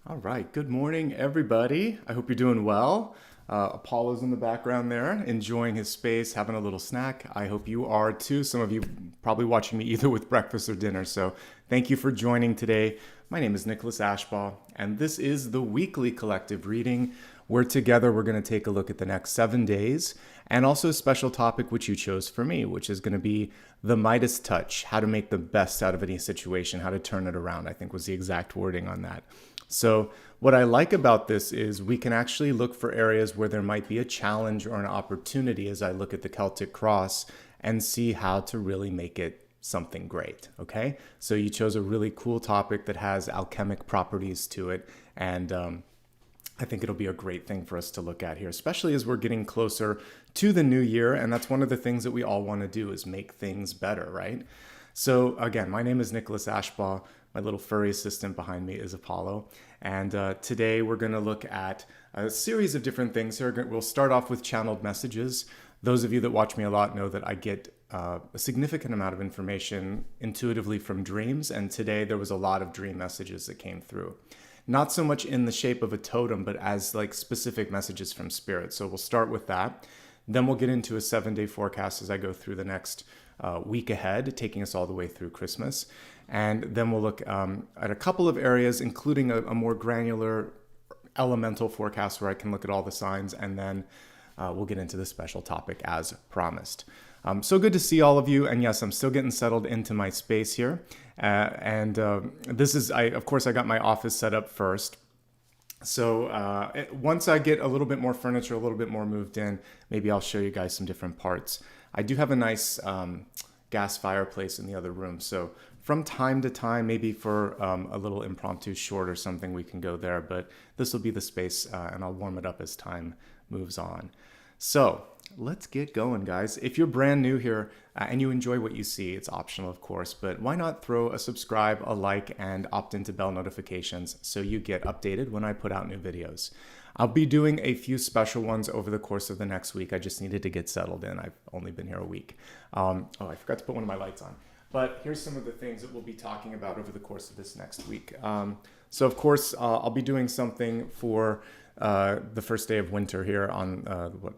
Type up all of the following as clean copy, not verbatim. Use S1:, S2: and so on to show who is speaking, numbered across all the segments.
S1: All right. Good morning, everybody. I hope you're doing well. Apollo's in the background there, enjoying his space, having a little snack. I hope you are too. Some of you probably watching me either with breakfast or dinner. So thank you for joining today. My name is Nicholas Ashbaugh, and this is the weekly collective reading where together we're going to take a look at the next 7 days and also a special topic which you chose for me, which is going to be the Midas touch, how to make the best out of any situation, how to turn it around, I think was the exact wording on that. So what I like about this is we can actually look for areas where there might be a challenge or an opportunity as I look at the Celtic cross and see how to really make it something great, okay? So you chose a really cool topic that has alchemic properties to it, and I think it'll be a great thing for us to look at here, especially as we're getting closer to the new year, and that's one of the things that we all want to do is make things better, right? So again, my name is Nicholas Ashbaugh. My little furry assistant behind me is Apollo. And today we're going to look at a series of different things here. We'll start off with channeled messages. Those of you that watch me a lot know that I get a significant amount of information intuitively from dreams. And today there was a lot of dream messages that came through. Not so much in the shape of a totem, but as like specific messages from spirit. So we'll start with that. Then we'll get into a 7-day forecast as I go through the next week ahead, taking us all the way through Christmas. And then we'll look at a couple of areas, including a more granular elemental forecast where I can look at all the signs. And then we'll get into the special topic as promised. So good to see all of you. And yes, I'm still getting settled into my space here. This is, of course, I got my office set up first. So once I get a little bit more furniture, a little bit more moved in, maybe I'll show you guys some different parts. I do have a nice gas fireplace in the other room. So from time to time, maybe for a little impromptu short or something, we can go there. But this will be the space, and I'll warm it up as time moves on. So let's get going, guys. If you're brand new here and you enjoy what you see, it's optional, of course, but why not throw a subscribe, a like, and opt into bell notifications so you get updated when I put out new videos. I'll be doing a few special ones over the course of the next week. I just needed to get settled in. I've only been here a week. Oh, I forgot to put one of my lights on. But here's some of the things that we'll be talking about over the course of this next week. So, of course, I'll be doing something for the first day of winter here on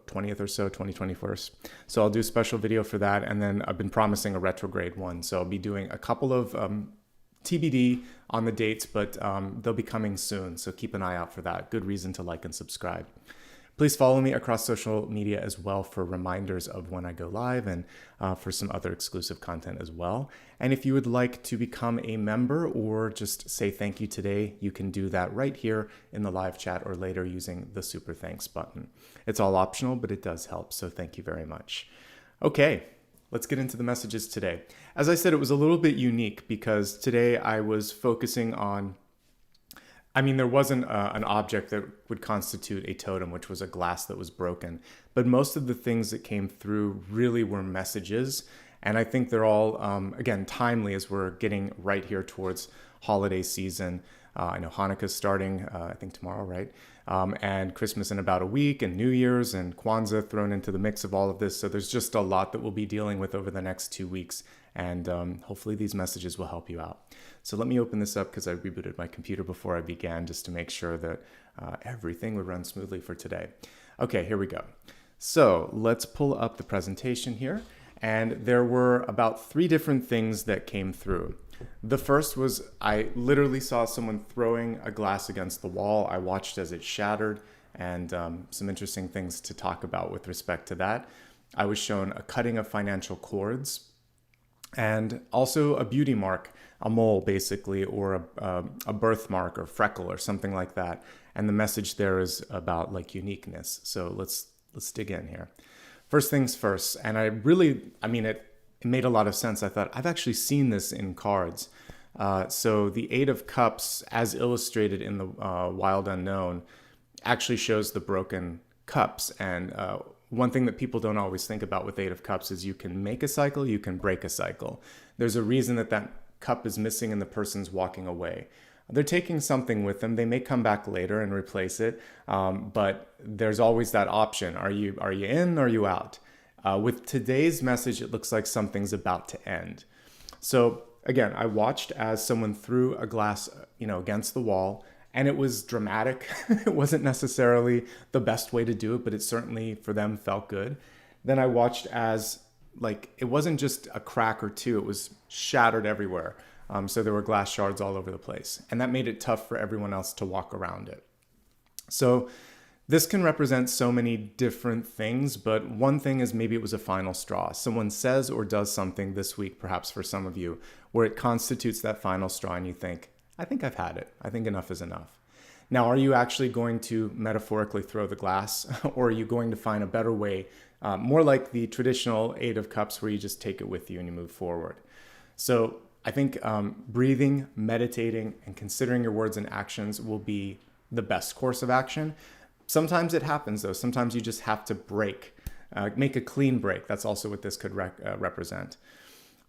S1: 20th or so, 2021st. So I'll do a special video for that. And then I've been promising a retrograde one. So I'll be doing a couple of TBD on the dates, but they'll be coming soon. So keep an eye out for that. Good reason to like and subscribe. Please follow me across social media as well for reminders of when I go live and for some other exclusive content as well. And if you would like to become a member or just say thank you today, you can do that right here in the live chat or later using the super thanks button. It's all optional, but it does help. So thank you very much. Okay, let's get into the messages today. As I said, it was a little bit unique because today I was focusing on there wasn't an object that would constitute a totem, which was a glass that was broken. But most of the things that came through really were messages. And I think they're all, again, timely as we're getting right here towards holiday season. I know Hanukkah's starting, I think tomorrow, right? And Christmas in about a week, and New Year's and Kwanzaa thrown into the mix of all of this. So there's just a lot that we'll be dealing with over the next 2 weeks. And hopefully these messages will help you out. So let me open this up because I rebooted my computer before I began just to make sure that everything would run smoothly for today. Okay, here we go. So let's pull up the presentation here. And there were about 3 different things that came through. The first was I literally saw someone throwing a glass against the wall. I watched as it shattered, and some interesting things to talk about with respect to that. I was shown a cutting of financial cords and also a beauty mark, a mole basically, or a birthmark or freckle or something like that. And the message there is about like uniqueness. So let's dig in here. First things first, and it made a lot of sense. I thought, I've actually seen this in cards. So the Eight of Cups, as illustrated in the Wild Unknown, actually shows the broken cups. And one thing that people don't always think about with Eight of Cups is you can make a cycle, you can break a cycle. There's a reason that that cup is missing and the person's walking away. They're taking something with them. They may come back later and replace it, but there's always that option. Are you in or are you out? With today's message, it looks like something's about to end. So again, I watched as someone threw a glass, against the wall, And it was dramatic. It wasn't necessarily the best way to do it, but it certainly for them felt good. Then I watched as like, it wasn't just a crack or two, it was shattered everywhere. So there were glass shards all over the place. And that made it tough for everyone else to walk around it. So this can represent so many different things, but one thing is maybe it was a final straw. Someone says or does something this week, perhaps for some of you, where it constitutes that final straw and you think, I think I've had it. I think enough is enough. Now, are you actually going to metaphorically throw the glass, or are you going to find a better way, more like the traditional Eight of Cups where you just take it with you and you move forward? So I think breathing, meditating, and considering your words and actions will be the best course of action. Sometimes it happens though. Sometimes you just have to break, make a clean break. That's also what this could represent.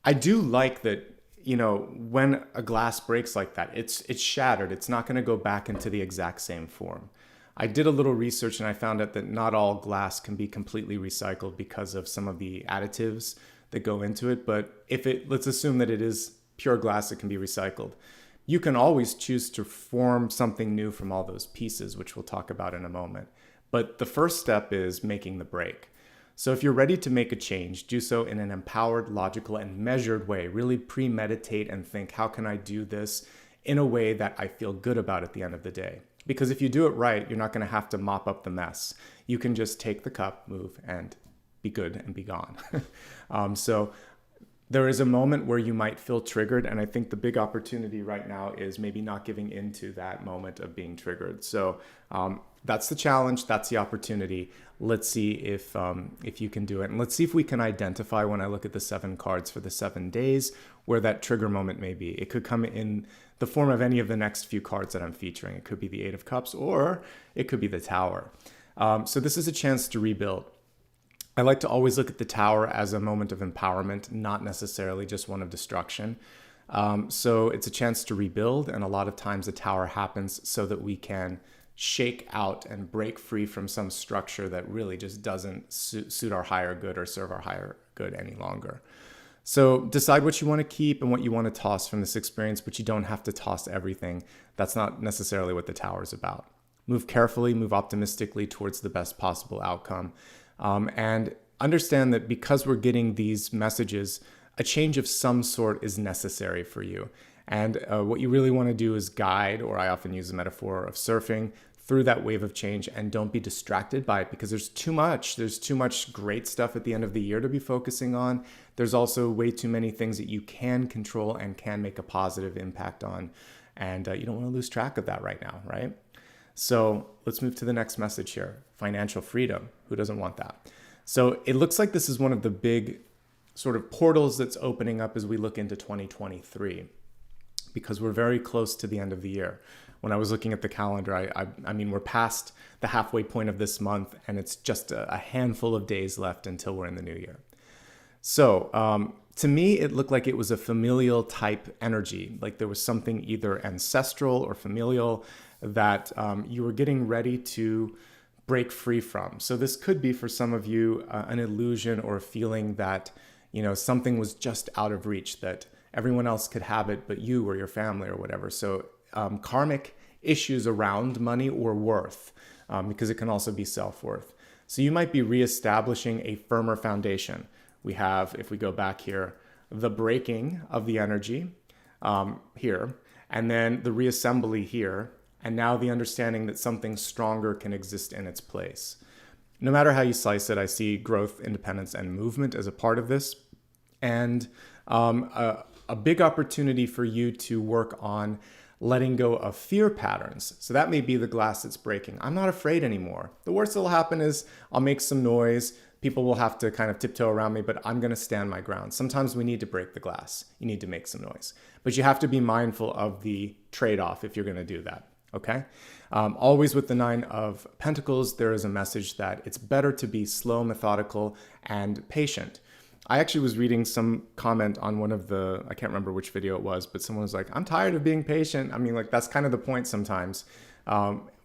S1: I do like that, you know, when a glass breaks like that, it's shattered. It's not going to go back into the exact same form. I did a little research and I found out that not all glass can be completely recycled because of some of the additives that go into it. But let's assume that it is pure glass that can be recycled. You can always choose to form something new from all those pieces, which we'll talk about in a moment. But the first step is making the break. So if you're ready to make a change, do so in an empowered, logical, and measured way. Really premeditate and think, how can I do this in a way that I feel good about at the end of the day? Because if you do it right, you're not going to have to mop up the mess. You can just take the cup, move, and be good and be gone. So there is a moment where you might feel triggered, and I think the big opportunity right now is maybe not giving into that moment of being triggered. So that's the challenge, that's the opportunity. Let's see if you can do it, and let's see if we can identify, when I look at the 7 cards for the 7 days, where that trigger moment may be. It could come in the form of any of the next few cards that I'm featuring. It could be the 8 of Cups, or it could be the Tower. So this is a chance to rebuild. I like to always look at the Tower as a moment of empowerment, not necessarily just one of destruction. So it's a chance to rebuild, and a lot of times the Tower happens so that we can shake out and break free from some structure that really just doesn't suit our higher good or serve our higher good any longer. So decide what you want to keep and what you want to toss from this experience, but you don't have to toss everything. That's not necessarily what the Tower is about. Move carefully, move optimistically towards the best possible outcome. And understand that because we're getting these messages, a change of some sort is necessary for you. And what you really want to do is guide, or I often use the metaphor of surfing, through that wave of change, and don't be distracted by it, because there's too much. There's too much great stuff at the end of the year to be focusing on. There's also way too many things that you can control and can make a positive impact on. And you don't want to lose track of that right now, right? So let's move to the next message here. Financial freedom. Who doesn't want that? So it looks like this is one of the big sort of portals that's opening up as we look into 2023, because we're very close to the end of the year. When I was looking at the calendar, I mean, we're past the halfway point of this month, and it's just a handful of days left until we're in the new year. So to me, it looked like it was a familial type energy, like there was something either ancestral or familial that you were getting ready to break free from. So this could be for some of you an illusion or a feeling that, you know, something was just out of reach, that everyone else could have it but you or your family or whatever. So karmic issues around money or worth, because it can also be self-worth. So you might be reestablishing a firmer foundation. We have, if we go back here, the breaking of the energy here, and then the reassembly here, and now the understanding that something stronger can exist in its place. No matter how you slice it, I see growth, independence, and movement as a part of this, and a big opportunity for you to work on letting go of fear patterns. So that may be the glass that's breaking. I'm not afraid anymore. The worst that'll happen is I'll make some noise. People will have to kind of tiptoe around me, but I'm going to stand my ground. Sometimes we need to break the glass. You need to make some noise. But you have to be mindful of the trade-off if you're going to do that, okay? Always with the 9 of Pentacles, there is a message that it's better to be slow, methodical, and patient. I actually was reading some comment on one of the, I can't remember which video it was, but someone was like, I'm tired of being patient. I mean, like, that's kind of the point sometimes,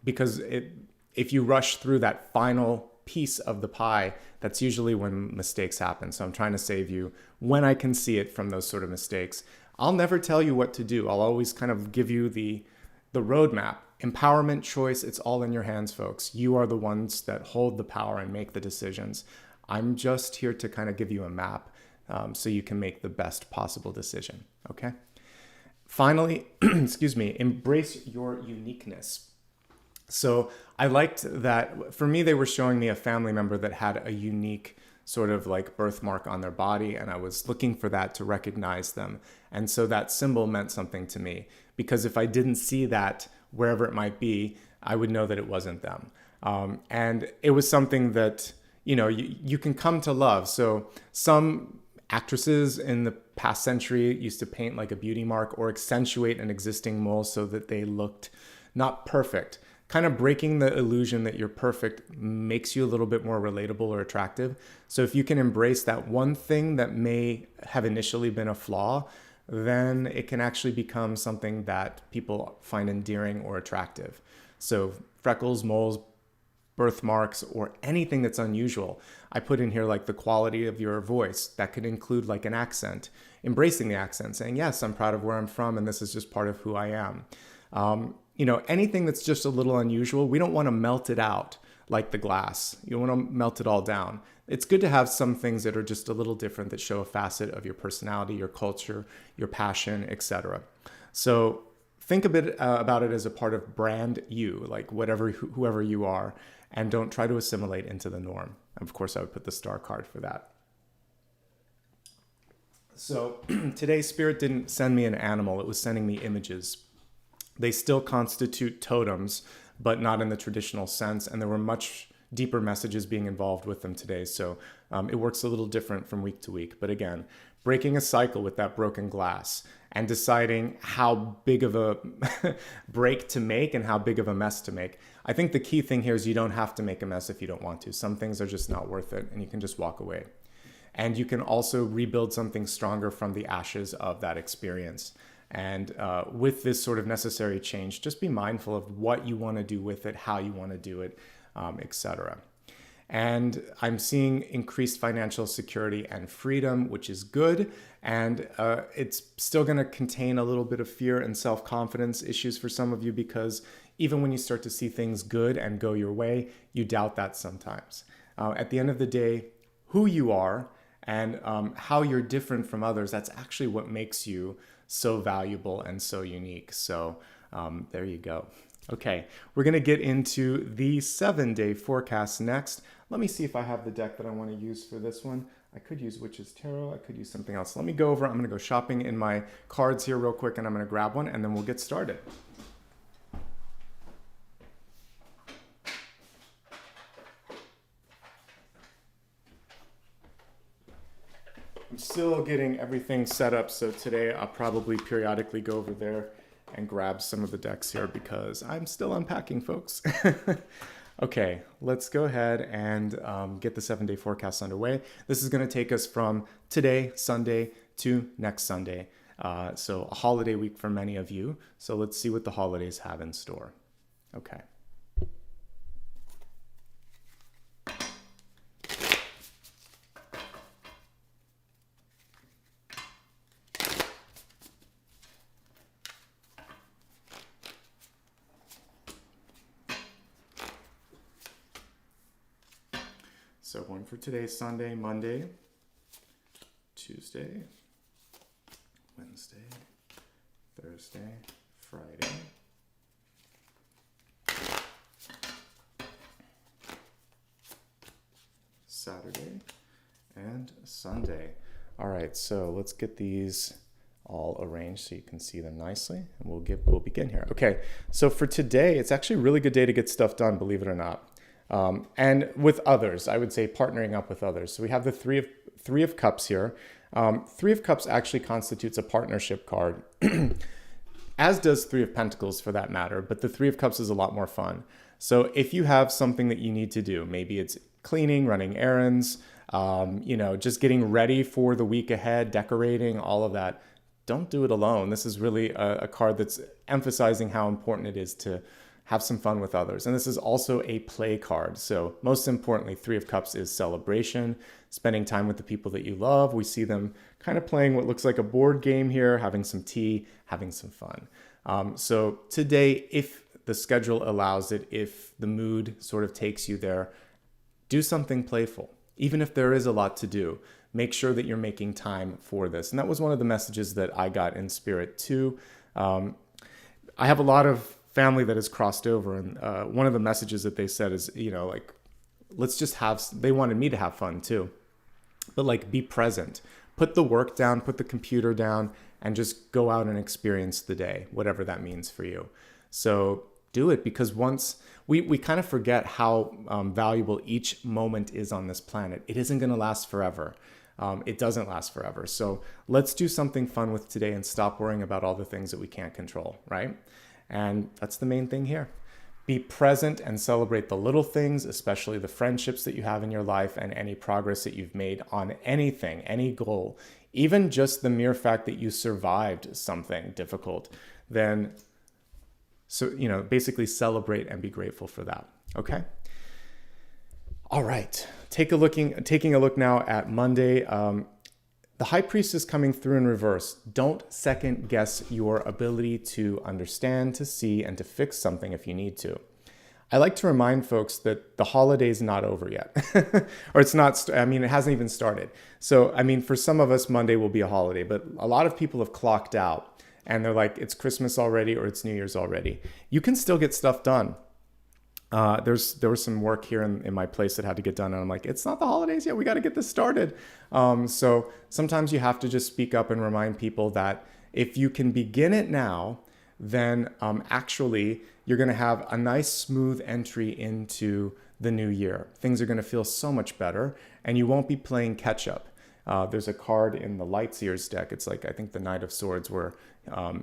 S1: because if you rush through that final piece of the pie, that's usually when mistakes happen. So I'm trying to save you when I can see it from those sort of mistakes. I'll never tell you what to do. I'll always kind of give you the roadmap empowerment, choice, it's all in your hands, folks. You are the ones that hold the power and make the decisions. I'm just here to kind of give you a map so you can make the best possible decision, okay? Finally, excuse me, embrace your uniqueness. So I liked that, for me, they were showing me a family member that had a unique sort of like birthmark on their body, and I was looking for that to recognize them. And so that symbol meant something to me, because if I didn't see that wherever it might be, I would know that it wasn't them. And it was something that, you know, you can come to love. So some actresses in the past century used to paint like a beauty mark or accentuate an existing mole so that they looked not perfect. Kind of breaking the illusion that you're perfect makes you a little bit more relatable or attractive. So if you can embrace that one thing that may have initially been a flaw, then it can actually become something that people find endearing or attractive. So freckles, moles, birthmarks, or anything that's unusual. I put in here like the quality of your voice. That could include like an accent, embracing the accent, saying, yes, I'm proud of where I'm from and this is just part of who I am. You know, anything that's just a little unusual, we don't want to melt it out like the glass. You don't want to melt it all down. It's good to have some things that are just a little different, that show a facet of your personality, your culture, your passion, etc. So think a bit about it as a part of brand you, like whoever you are, and don't try to assimilate into the norm. Of course, I would put the star card for that. So today, Spirit didn't send me an animal. It was sending me images. They still constitute totems, but not in the traditional sense. And there were much deeper messages being involved with them today. So it works a little different from week to week. But again, breaking a cycle with that broken glass and deciding how big of a break to make and how big of a mess to make. I think the key thing here is you don't have to make a mess if you don't want to. Some things are just not worth it and you can just walk away. And you can also rebuild something stronger from the ashes of that experience. And with this sort of necessary change, just be mindful of what you want to do with it, how you want to do it, etc. And I'm seeing increased financial security and freedom, which is good. And it's still going to contain a little bit of fear and self-confidence issues for some of you, because even when you start to see things good and go your way, you doubt that sometimes. At the end of the day, who you are and how you're different from others, that's actually what makes you so valuable and so unique. So there you go. Okay, we're going to get into the 7-day forecast next. Let me see if I have the deck that I want to use for this one. I could use Witch's Tarot. I could use something else. Let me go over. I'm going to go shopping in my cards here real quick, and I'm going to grab one, and then we'll get started. I'm still getting everything set up, so today I'll probably periodically go over there and grab some of the decks here because I'm still unpacking, folks. Okay, let's go ahead and get the 7-day forecast underway. This is going to take us from today, Sunday, to next Sunday. So a holiday week for many of you. So let's see what the holidays have in store. Okay. So one for today, Sunday, Monday, Tuesday, Wednesday, Thursday, Friday, Saturday, and Sunday. All right, so let's get these all arranged so you can see them nicely, and we'll begin here. Okay, so for today, it's actually a really good day to get stuff done, believe it or not. And with others, I would say partnering up with others. So we have the three of Cups here. Three of Cups actually constitutes a partnership card, as does Three of Pentacles for that matter, but the Three of Cups is a lot more fun. So if you have something that you need to do, maybe it's cleaning, running errands, just getting ready for the week ahead, decorating, all of that, don't do it alone. This is really a card that's emphasizing how important it is to have some fun with others. And this is also a play card. So most importantly, Three of Cups is celebration, spending time with the people that you love. We see them kind of playing what looks like a board game here, having some tea, having some fun. So today, if the schedule allows it, if the mood sort of takes you there, do something playful. Even if there is a lot to do, make sure that you're making time for this. And that was one of the messages that I got in spirit too. I have a lot of family that has crossed over, and one of the messages that they said is, like, let's just they wanted me to have fun too, but like, be present, put the work down, put the computer down, and just go out and experience the day, whatever that means for you. So do it, because once we kind of forget how valuable each moment is on this planet. It isn't going to last forever. It doesn't last forever. So let's do something fun with today and stop worrying about all the things that we can't control, right? And that's the main thing here. Be present and celebrate the little things, especially the friendships that you have in your life and any progress that you've made on anything, any goal, even just the mere fact that you survived something difficult. Then, basically celebrate and be grateful for that. Okay. All right. Taking a look now at Monday. The High Priestess coming through in reverse. Don't second guess your ability to understand, to see, and to fix something if you need to. I like to remind folks that the holiday's not over yet. Or it's not, it hasn't even started. So, for some of us, Monday will be a holiday, but a lot of people have clocked out and they're like, it's Christmas already or it's New Year's already. You can still get stuff done. There was some work here in my place that had to get done, and I'm like, it's not the holidays yet. We got to get this started. So sometimes you have to just speak up and remind people that if you can begin it now, then actually you're going to have a nice smooth entry into the new year. Things are going to feel so much better, and you won't be playing catch up. There's a card in the Lights Years deck. It's like, I think, the Knight of Swords, where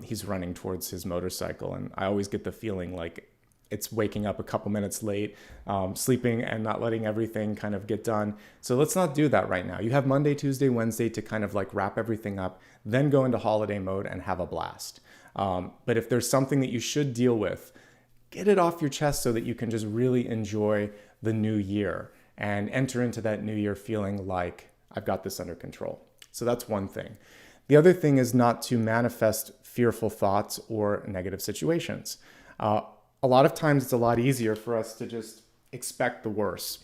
S1: he's running towards his motorcycle, and I always get the feeling like it's waking up a couple minutes late, sleeping and not letting everything kind of get done. So let's not do that right now. You have Monday, Tuesday, Wednesday to kind of like wrap everything up, then go into holiday mode and have a blast. But if there's something that you should deal with, get it off your chest so that you can just really enjoy the new year and enter into that new year feeling like, I've got this under control. So that's one thing. The other thing is not to manifest fearful thoughts or negative situations. A lot of times it's a lot easier for us to just expect the worst.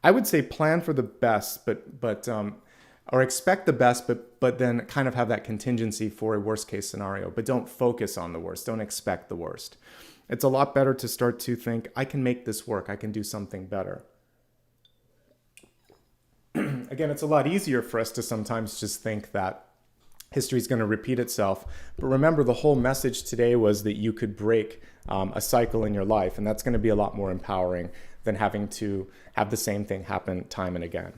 S1: I would say plan for the best, or expect the best, but then kind of have that contingency for a worst case scenario, but don't focus on the worst. Don't expect the worst. It's a lot better to start to think, I can make this work. I can do something better. Again, it's a lot easier for us to sometimes just think that history is going to repeat itself. But remember, the whole message today was that you could break a cycle in your life, and that's going to be a lot more empowering than having to have the same thing happen time and again.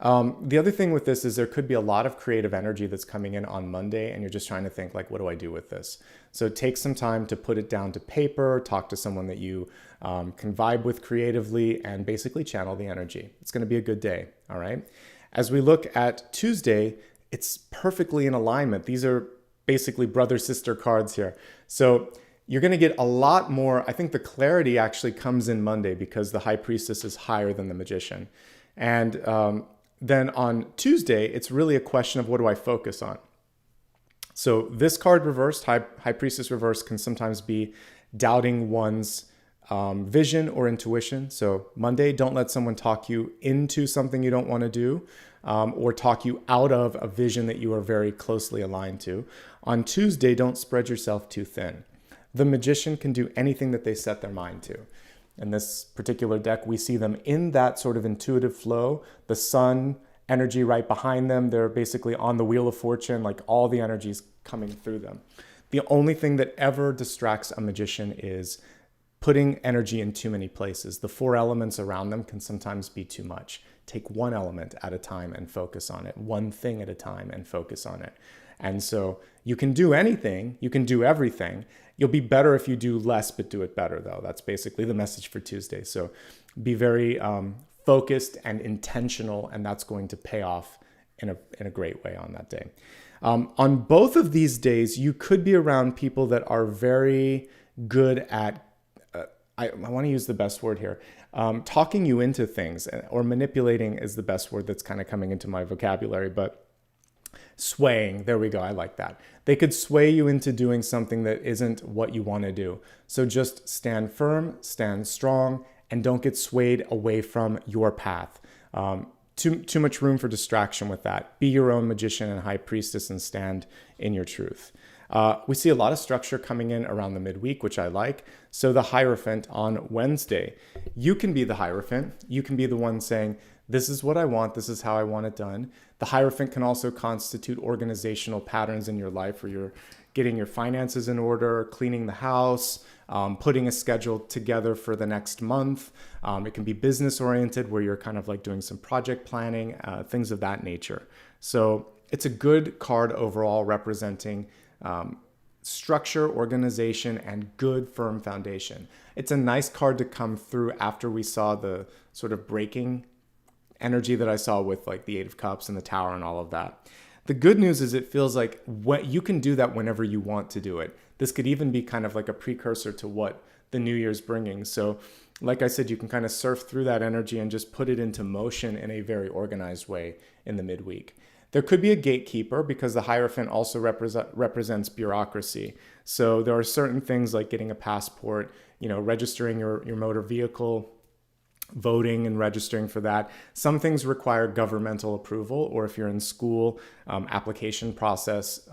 S1: The other thing with this is there could be a lot of creative energy that's coming in on Monday, and you're just trying to think, like, what do I do with this? So take some time to put it down to paper, talk to someone that you can vibe with creatively, and basically channel the energy. It's going to be a good day, all right? As we look at Tuesday, it's perfectly in alignment. These are basically brother-sister cards here. So you're going to get a lot more. I think the clarity actually comes in Monday because the High Priestess is higher than the Magician. And then on Tuesday, it's really a question of what do I focus on? So this card reversed, High Priestess reversed, can sometimes be doubting one's vision or intuition. So Monday, don't let someone talk you into something you don't want to do, or talk you out of a vision that you are very closely aligned to. On Tuesday, don't spread yourself too thin. The Magician can do anything that they set their mind to. In this particular deck, we see them in that sort of intuitive flow. The sun energy right behind them. They're basically on the Wheel of Fortune, like all the energy's coming through them. The only thing that ever distracts a magician is putting energy in too many places. The four elements around them can sometimes be too much. Take one element at a time and focus on it. One thing at a time and focus on it. And so you can do anything, you can do everything. You'll be better if you do less, but do it better, though. That's basically the message for Tuesday. So be very focused and intentional, and that's going to pay off in a great way on that day. On both of these days, you could be around people that are very good at, I want to use the best word here, talking you into things, or manipulating is the best word that's kind of coming into my vocabulary, but Swaying, there we go, I like that. They could sway you into doing something that isn't what you want to do. So just stand firm, stand strong, and don't get swayed away from your path. Too much room for distraction with that. Be your own magician and high priestess and stand in your truth. We see a lot of structure coming in around the midweek, which I like. So the Hierophant on Wednesday. You can be the Hierophant. You can be the one saying, this is what I want. This is how I want it done. The Hierophant can also constitute organizational patterns in your life where you're getting your finances in order, cleaning the house, putting a schedule together for the next month. It can be business oriented where you're kind of like doing some project planning, things of that nature. So it's a good card overall representing structure, organization, and good firm foundation. It's a nice card to come through after we saw the sort of breaking energy that I saw with like the Eight of Cups and the Tower and all of that. The good news is it feels like what you can do that whenever you want to do it. This could even be kind of like a precursor to what the new year's bringing. So like I said, you can kind of surf through that energy and just put it into motion in a very organized way in the midweek. There could be a gatekeeper because the Hierophant also represents bureaucracy. So there are certain things like getting a passport, registering your motor vehicle, voting and registering for that. Some things require governmental approval, or if you're in school, application process,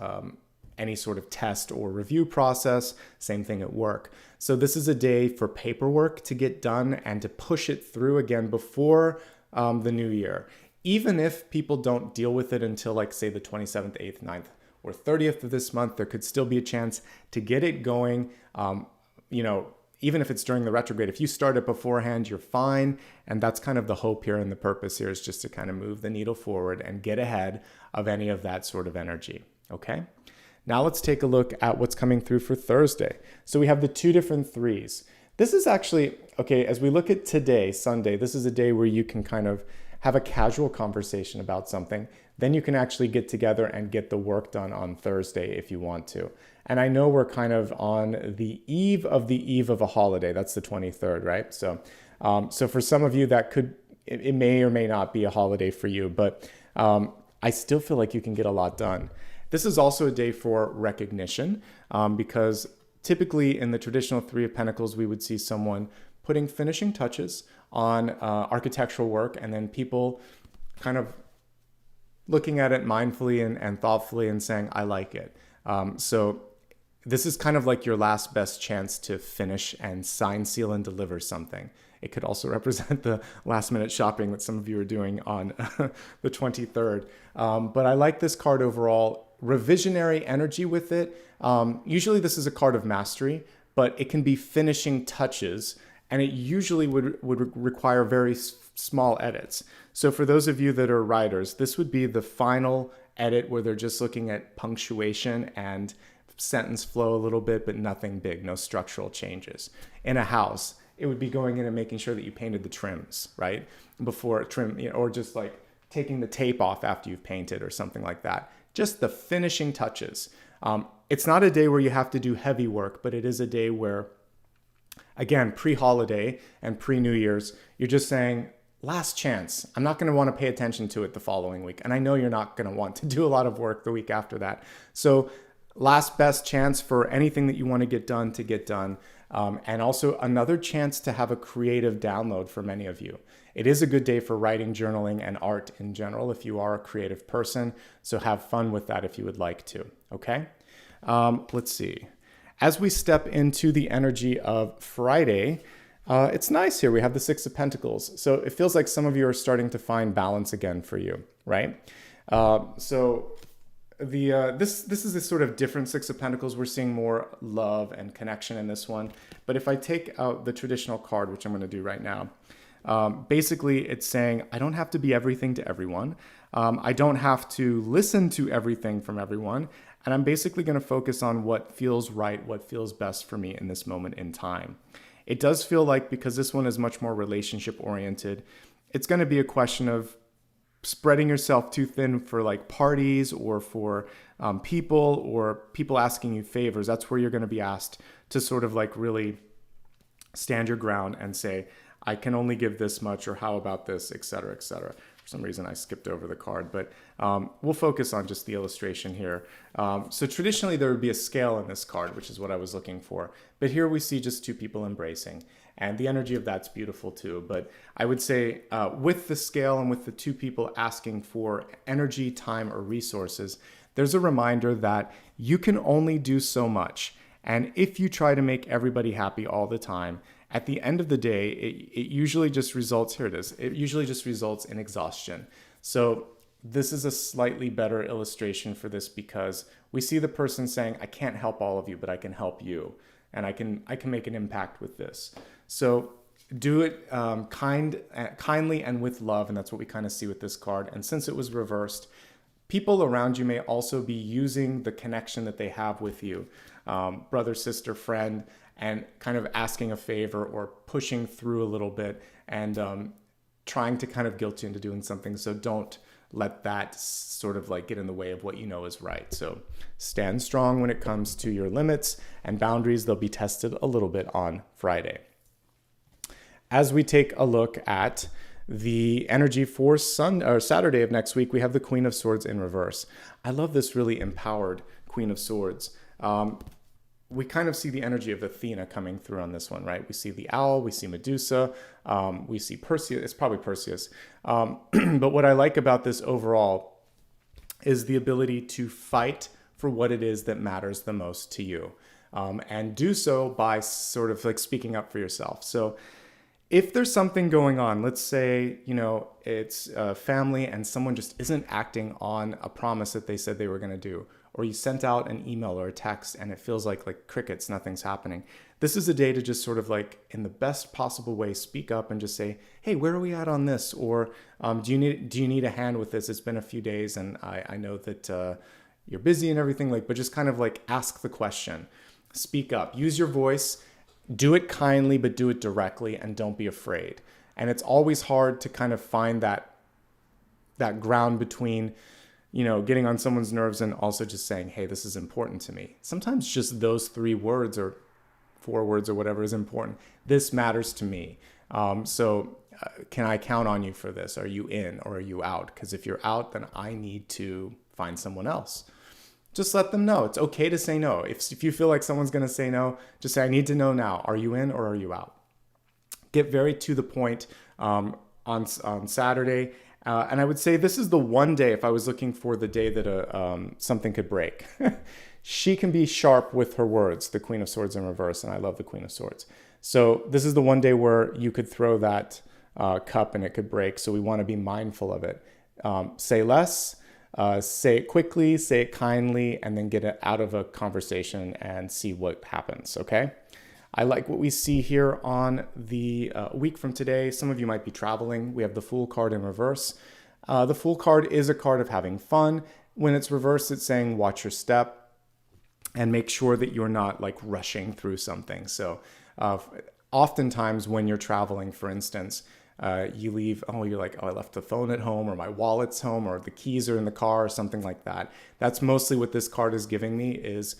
S1: any sort of test or review process, same thing at work. So this is a day for paperwork to get done and to push it through again before the new year. Even if people don't deal with it until like say the 27th, 8th, 9th, or 30th of this month, there could still be a chance to get it going. Even if it's during the retrograde, if you start it beforehand, you're fine. And that's kind of the hope here and the purpose here is just to kind of move the needle forward and get ahead of any of that sort of energy. Okay. Now let's take a look at what's coming through for Thursday. So we have the two different threes. This is actually, okay, as we look at today, Sunday, this is a day where you can kind of have a casual conversation about something. Then you can actually get together and get the work done on Thursday if you want to. And I know we're kind of on the eve of a holiday. That's the 23rd, right? So for some of you that it may or may not be a holiday for you, but I still feel like you can get a lot done. This is also a day for recognition because typically in the traditional Three of Pentacles, we would see someone putting finishing touches on architectural work and then people kind of looking at it mindfully and thoughtfully and saying, I like it. So this is kind of like your last best chance to finish and sign, seal, and deliver something. It could also represent the last minute shopping that some of you are doing on the 23rd. But I like this card overall. Revisionary energy with it. Usually this is a card of mastery, but it can be finishing touches, and it usually would require very small edits. So for those of you that are writers, this would be the final edit where they're just looking at punctuation and sentence flow a little bit, but nothing big, no structural changes. In a house, it would be going in and making sure that you painted the trims, right? Before trim, or just like taking the tape off after you've painted or something like that. Just the finishing touches. It's not a day where you have to do heavy work, but it is a day where, again, pre-holiday and pre-New Year's, you're just saying, last chance. I'm not going to want to pay attention to it the following week. And I know you're not going to want to do a lot of work the week after that. So last best chance for anything that you want to get done to get done. And also another chance to have a creative download for many of you. It is a good day for writing, journaling, and art in general if you are a creative person. So have fun with that if you would like to. Okay? Let's see. As we step into the energy of Friday, it's nice here. We have the Six of Pentacles. So it feels like some of you are starting to find balance again for you, right? This is a sort of different Six of Pentacles. We're seeing more love and connection in this one. But if I take out the traditional card, which I'm going to do right now, basically it's saying I don't have to be everything to everyone. I don't have to listen to everything from everyone. And I'm basically going to focus on what feels right, what feels best for me in this moment in time. It does feel like, because this one is much more relationship oriented, it's going to be a question of spreading yourself too thin for like parties or for people asking you favors. That's where you're going to be asked to sort of like really stand your ground and say, I can only give this much, or how about this, et cetera, et cetera. For some reason, I skipped over the card, but we'll focus on just the illustration here. So traditionally, there would be a scale in this card, which is what I was looking for. But here we see just two people embracing. And the energy of that's beautiful too. But I would say with the scale and with the two people asking for energy, time, or resources, there's a reminder that you can only do so much. And if you try to make everybody happy all the time, at the end of the day, it usually just results, here it is, it usually just results in exhaustion. So this is a slightly better illustration for this because we see the person saying, I can't help all of you, but I can help you. And I can make an impact with this. So do it kindly and with love. And that's what we kind of see with this card. And since it was reversed, people around you may also be using the connection that they have with you, brother, sister, friend, and kind of asking a favor or pushing through a little bit and trying to kind of guilt you into doing something. So don't let that sort of like get in the way of what you know is right. So stand strong when it comes to your limits and boundaries. They'll be tested a little bit on Friday. As we take a look at the energy for Saturday of next week, we have the Queen of Swords in reverse. I love this really empowered Queen of Swords. We kind of see the energy of Athena coming through on this one, right? We see the owl, we see Medusa, we see Perseus, it's probably Perseus. But what I like about this overall is the ability to fight for what it is that matters the most to you. And do so by sort of like speaking up for yourself. So if there's something going on, let's say, you know, it's a family and someone just isn't acting on a promise that they said they were going to do, or you sent out an email or a text and it feels like crickets, nothing's happening. This is a day to just sort of like in the best possible way, speak up and just say, hey, where are we at on this? Or do you need a hand with this? It's been a few days and I know that you're busy and everything, but just kind of like ask the question, speak up, use your voice, do it kindly, but do it directly and don't be afraid. And it's always hard to kind of find that ground between, you know, getting on someone's nerves and also just saying, hey, this is important to me. Sometimes just those 3 words or 4 words or whatever is important. This matters to me. So can I count on you for this? Are you in or are you out? Because if you're out, then I need to find someone else. Just let them know. It's okay to say no. If you feel like someone's going to say no, just say, I need to know now. Are you in or are you out? Get very to the point on Saturday. And I would say this is the one day, if I was looking for the day that something could break, she can be sharp with her words, the Queen of Swords in reverse, and I love the Queen of Swords. So this is the one day where you could throw that cup and it could break, so we want to be mindful of it. Say less, say it quickly, say it kindly, and then get it out of a conversation and see what happens, okay? I like what we see here on the week from today. Some of you might be traveling. We have the Fool card in reverse. The Fool card is a card of having fun. When it's reversed, it's saying watch your step and make sure that you're not like rushing through something. So oftentimes when you're traveling, for instance, you leave, you're like, I left the phone at home or my wallet's home or the keys are in the car or something like that. That's mostly what this card is giving me is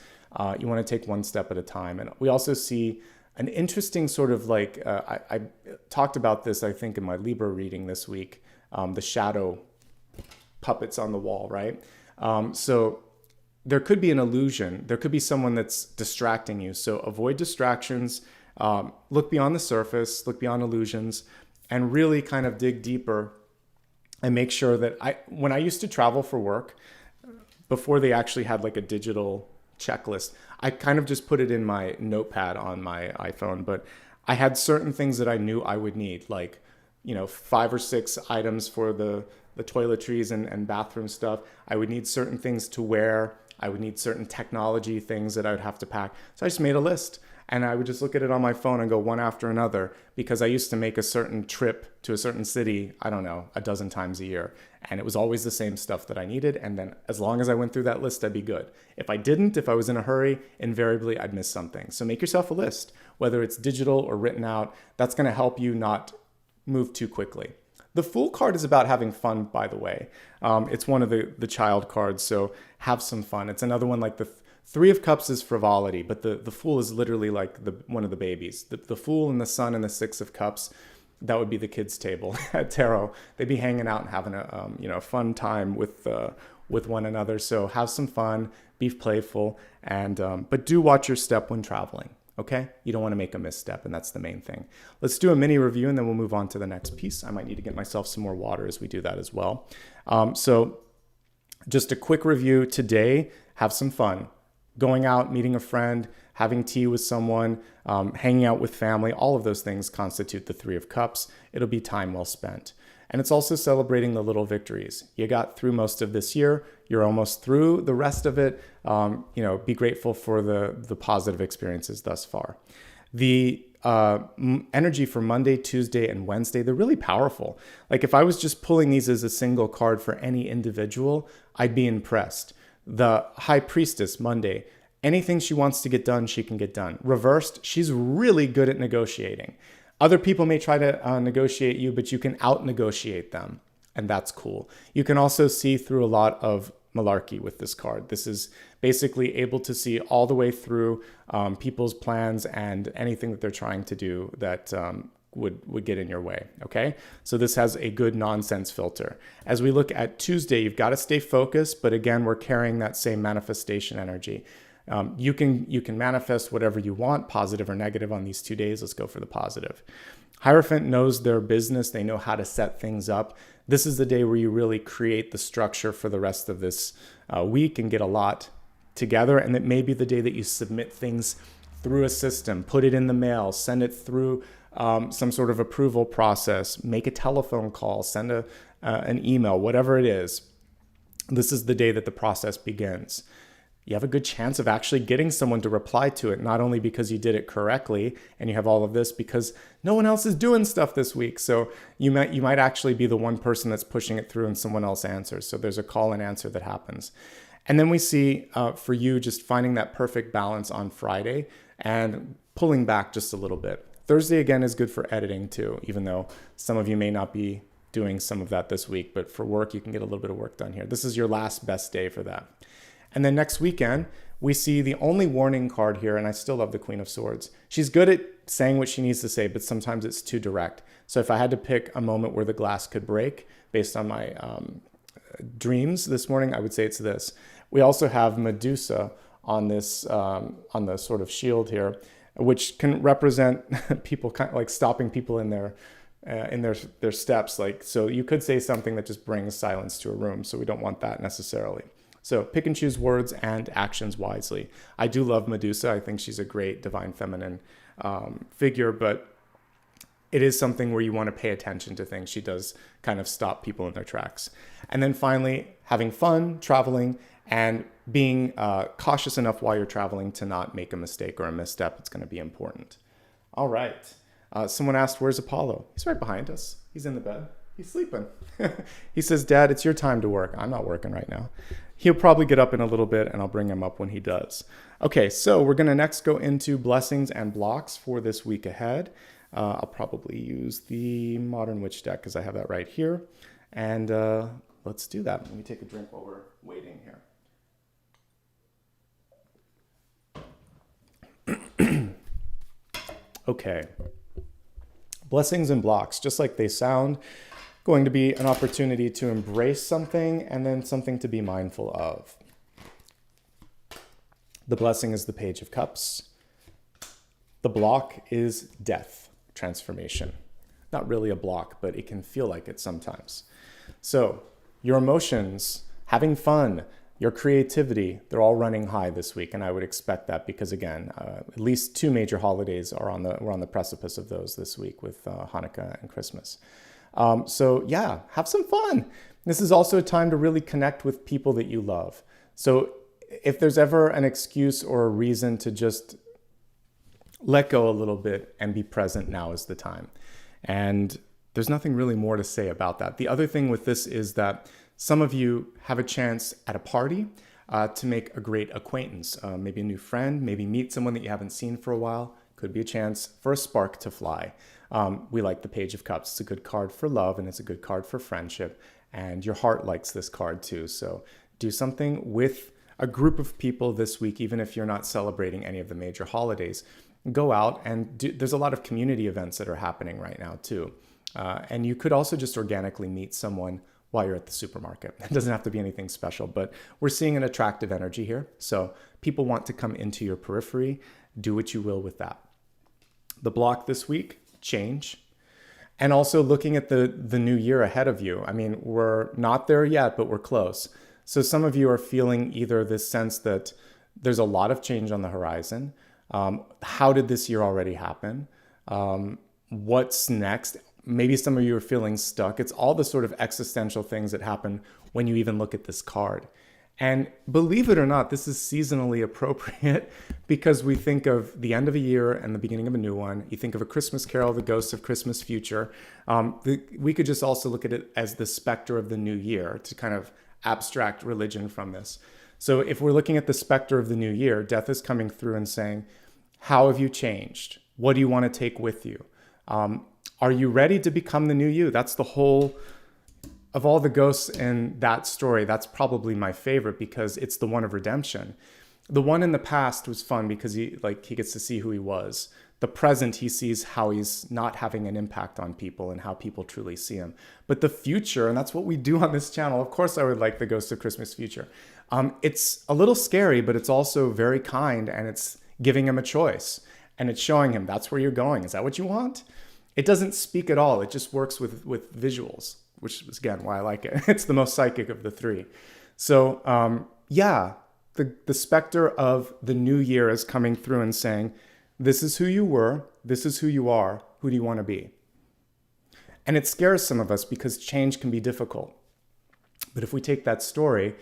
S1: you want to take one step at a time. And we also see an interesting sort of like, I talked about this, I think, in my Libra reading this week, the shadow puppets on the wall, right? So there could be an illusion. There could be someone that's distracting you. So avoid distractions, look beyond the surface, look beyond illusions, and really kind of dig deeper and make sure that when I used to travel for work, before they actually had like a digital checklist, I kind of just put it in my notepad on my iPhone, but I had certain things that I knew I would need, like, 5 or 6 items for the toiletries and bathroom stuff. I would need certain things to wear. I would need certain technology things that I would have to pack. So I just made a list and I would just look at it on my phone and go one after another, because I used to make a certain trip to a certain city, I don't know, a dozen times a year. And it was always the same stuff that I needed. And then as long as I went through that list, I'd be good. If I didn't, if I was in a hurry, invariably I'd miss something. So make yourself a list, whether it's digital or written out. That's going to help you not move too quickly. The Fool card is about having fun, by the way. It's one of the child cards, so have some fun. It's another one like the Three of Cups is frivolity, but the Fool is literally like one of the babies. The Fool and the Sun and the Six of Cups that would be the kids' table at tarot. They'd be hanging out and having a fun time with one another. So have some fun, be playful, and but do watch your step when traveling. Okay, you don't want to make a misstep, and that's the main thing. Let's do a mini review, and then we'll move on to the next piece. I might need to get myself some more water as we do that as well. So just a quick review today. Have some fun. Going out, meeting a friend, having tea with someone, hanging out with family, all of those things constitute the Three of Cups. It'll be time well spent. And it's also celebrating the little victories. You got through most of this year. You're almost through the rest of it. Be grateful for the positive experiences thus far. The energy for Monday, Tuesday, and Wednesday, they're really powerful. Like if I was just pulling these as a single card for any individual, I'd be impressed. The High Priestess, Monday, anything she wants to get done, she can get done. Reversed, she's really good at negotiating. Other people may try to negotiate you, but you can out-negotiate them, and that's cool. You can also see through a lot of malarkey with this card. This is basically able to see all the way through people's plans and anything that they're trying to do that would get in your way, okay? So this has a good nonsense filter. As we look at Tuesday, you've got to stay focused, but again, we're carrying that same manifestation energy. You can manifest whatever you want, positive or negative on these 2 days. Let's go for the positive. Hierophant knows their business. They know how to set things up. This is the day where you really create the structure for the rest of this week and get a lot together. And it may be the day that you submit things through a system, put it in the mail, send it through some sort of approval process, make a telephone call, send an email, whatever it is. This is the day that the process begins. You have a good chance of actually getting someone to reply to it, not only because you did it correctly and you have all of this, because no one else is doing stuff this week. So you might actually be the one person that's pushing it through and someone else answers. So there's a call and answer that happens. And then we see for you just finding that perfect balance on Friday and pulling back just a little bit. Thursday, again, is good for editing too, even though some of you may not be doing some of that this week. But for work, you can get a little bit of work done here. This is your last best day for that. And then next weekend, we see the only warning card here, and I still love the Queen of Swords. She's good at saying what she needs to say, but sometimes it's too direct. So if I had to pick a moment where the glass could break based on my dreams this morning, I would say it's this. We also have Medusa on this, on the sort of shield here, which can represent people kind of like stopping people in their steps. Like, so you could say something that just brings silence to a room. So we don't want that necessarily. So pick and choose words and actions wisely. I do love Medusa. I think she's a great divine feminine figure, but it is something where you want to pay attention to things. She does kind of stop people in their tracks. And then finally, having fun, traveling, and being cautious enough while you're traveling to not make a mistake or a misstep. It's going to be important. All right. Someone asked, where's Apollo? He's right behind us. He's in the bed. He's sleeping. He says, Dad, it's your time to work. I'm not working right now. He'll probably get up in a little bit, and I'll bring him up when he does. Okay, so we're going to next go into blessings and blocks for this week ahead. I'll probably use the Modern Witch deck because I have that right here. And let's do that. Let me take a drink while we're waiting here. Okay. Blessings and blocks, just like they sound, going to be an opportunity to embrace something and then something to be mindful of. The blessing is the Page of Cups. The block is death, transformation. Not really a block, but it can feel like it sometimes. So your emotions, having fun, your creativity, they're all running high this week, and I would expect that because, again, at least 2 major holidays we're on the precipice of those this week with Hanukkah and Christmas. So yeah, have some fun. This is also a time to really connect with people that you love. So if there's ever an excuse or a reason to just let go a little bit and be present, now is the time. And there's nothing really more to say about that. The other thing with this is that some of you have a chance at a party to make a great acquaintance, maybe a new friend, maybe meet someone that you haven't seen for a while. Could be a chance for a spark to fly. We like the Page of Cups. It's a good card for love, and it's a good card for friendship. And your heart likes this card too. So do something with a group of people this week, even if you're not celebrating any of the major holidays. Go out and there's a lot of community events that are happening right now too. And you could also just organically meet someone while you're at the supermarket. It doesn't have to be anything special, but we're seeing an attractive energy here. So people want to come into your periphery. Do what you will with that. The block this week, change. And also looking at the new year ahead of you. I mean, we're not there yet, but we're close. So some of you are feeling either this sense that there's a lot of change on the horizon. How did this year already happen? What's next? Maybe some of you are feeling stuck. It's all the sort of existential things that happen when you even look at this card. And believe it or not, this is seasonally appropriate because we think of the end of a year and the beginning of a new one. You think of A Christmas Carol, the ghosts of Christmas future. We could just also look at it as the specter of the new year to kind of abstract religion from this. So if we're looking at the specter of the new year, death is coming through and saying, how have you changed? What do you want to take with you? Are you ready to become the new you? That's the whole, of all the ghosts in that story, that's probably my favorite because it's the one of redemption. The one in the past was fun because he gets to see who he was. The present, he sees how he's not having an impact on people and how people truly see him. But the future, and that's what we do on this channel. Of course, I would like the Ghost of Christmas Future. It's a little scary, but it's also very kind and it's giving him a choice. And it's showing him that's where you're going. Is that what you want? It doesn't speak at all. It just works with visuals, which is, again, why I like it. It's the most psychic of the three. So, the specter of the new year is coming through and saying, this is who you were, this is who you are, who do you want to be? And it scares some of us because change can be difficult. But if we take that story,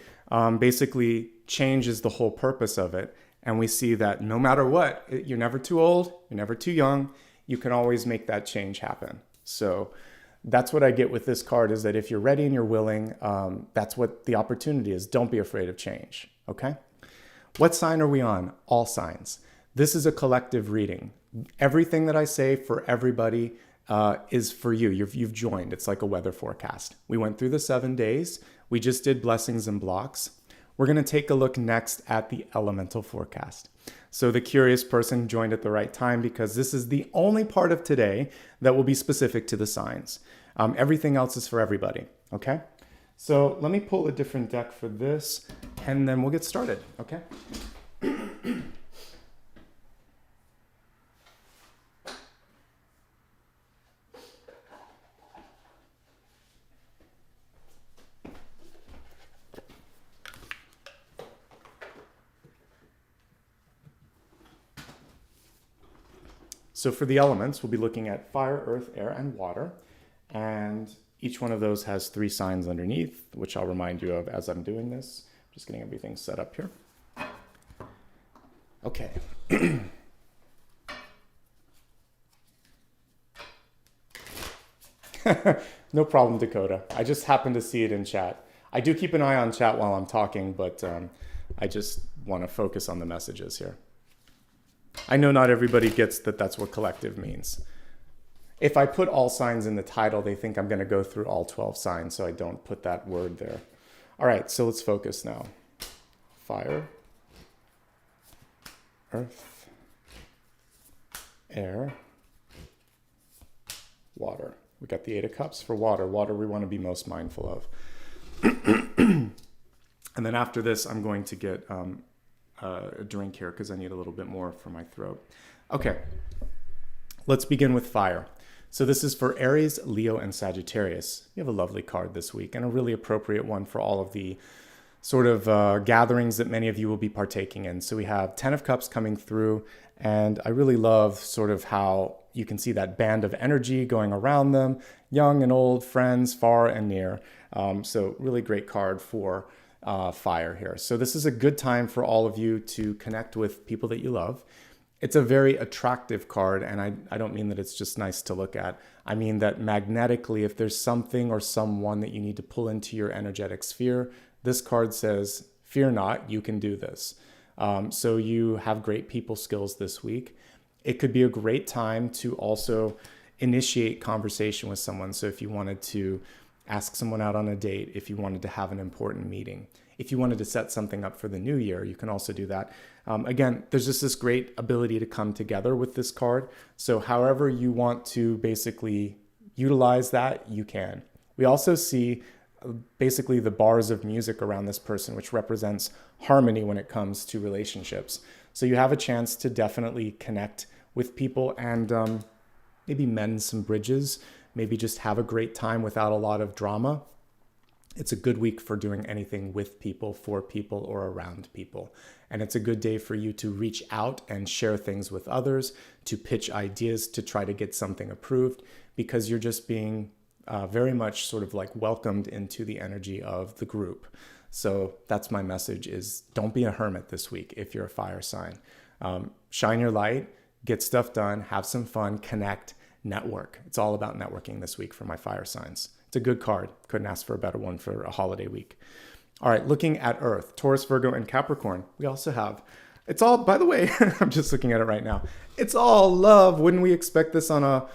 S1: basically change is the whole purpose of it. And we see that no matter what, you're never too old, you're never too young, you can always make that change happen. So that's what I get with this card is that if you're ready and you're willing, that's what the opportunity is. Don't be afraid of change, okay? What sign are we on? All signs. This is a collective reading. Everything that I say for everybody is for you. You've joined. It's like a weather forecast. We went through the 7 days. We just did blessings and blocks. We're going to take a look next at the elemental forecast. So the curious person joined at the right time because this is the only part of today that will be specific to the signs. Everything else is for everybody, okay? So let me pull a different deck for this and then we'll get started, okay? So for the elements, we'll be looking at fire, earth, air, and water. And each one of those has 3 signs underneath, which I'll remind you of as I'm doing this. Just getting everything set up here. Okay. No problem, Dakota. I just happened to see it in chat. I do keep an eye on chat while I'm talking, but I just want to focus on the messages here. I know not everybody gets that that's what collective means. If I put all signs in the title, they think I'm going to go through all 12 signs, so I don't put that word there. All right, so let's focus now. Fire, earth, air, water. We got the 8 of Cups for water. Water we want to be most mindful of. And then after this, I'm going to get a drink here because I need a little bit more for my throat. Okay, let's begin with fire. So this is for Aries, Leo, and Sagittarius. You have a lovely card this week and a really appropriate one for all of the sort of gatherings that many of you will be partaking in. So we have 10 of Cups coming through, and I really love sort of how you can see that band of energy going around them, young and old, friends, far and near. So really great card for fire here. So this is a good time for all of you to connect with people that you love. It's a very attractive card, and I don't mean that it's just nice to look at. I mean that magnetically, if there's something or someone that you need to pull into your energetic sphere, this card says, fear not, you can do this. So you have great people skills this week. It could be a great time to also initiate conversation with someone. So if you wanted to ask someone out on a date, if you wanted to have an important meeting, if you wanted to set something up for the new year, you can also do that. Again, there's just this great ability to come together with this card. So however you want to basically utilize that, you can. We also see basically the bars of music around this person, which represents harmony when it comes to relationships. So you have a chance to definitely connect with people and maybe mend some bridges, maybe just have a great time without a lot of drama. It's a good week for doing anything with people, for people, or around people. And it's a good day for you to reach out and share things with others, to pitch ideas, to try to get something approved, because you're just being very much sort of like welcomed into the energy of the group. So that's my message, is don't be a hermit this week if you're a fire sign. Shine your light, get stuff done, have some fun, connect, network. It's all about networking this week for my fire signs. It's a good card. Couldn't ask for a better one for a holiday week. All right, looking at Earth, Taurus, Virgo, and Capricorn. We also have, it's all, by the way, I'm just looking at it right now. It's all love. Wouldn't we expect this on a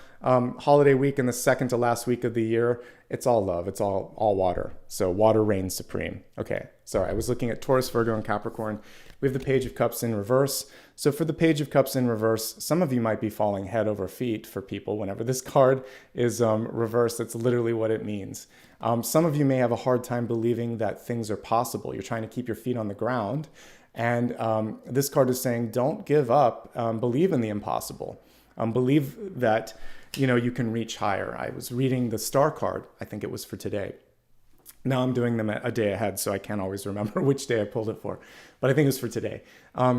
S1: holiday week in the second to last week of the year? It's all love. It's all water. So water reigns supreme. Okay, sorry. I was looking at Taurus, Virgo, and Capricorn. We have the Page of Cups in reverse. So for the Page of Cups in reverse, some of you might be falling head over feet for people. Whenever this card is reversed, that's literally what it means. Some of you may have a hard time believing that things are possible. You're trying to keep your feet on the ground. And this card is saying, don't give up. Believe in the impossible. Believe that, you can reach higher. I was reading the star card. I think it was for today. Now I'm doing them a day ahead, so I can't always remember which day I pulled it for. But I think it was for today.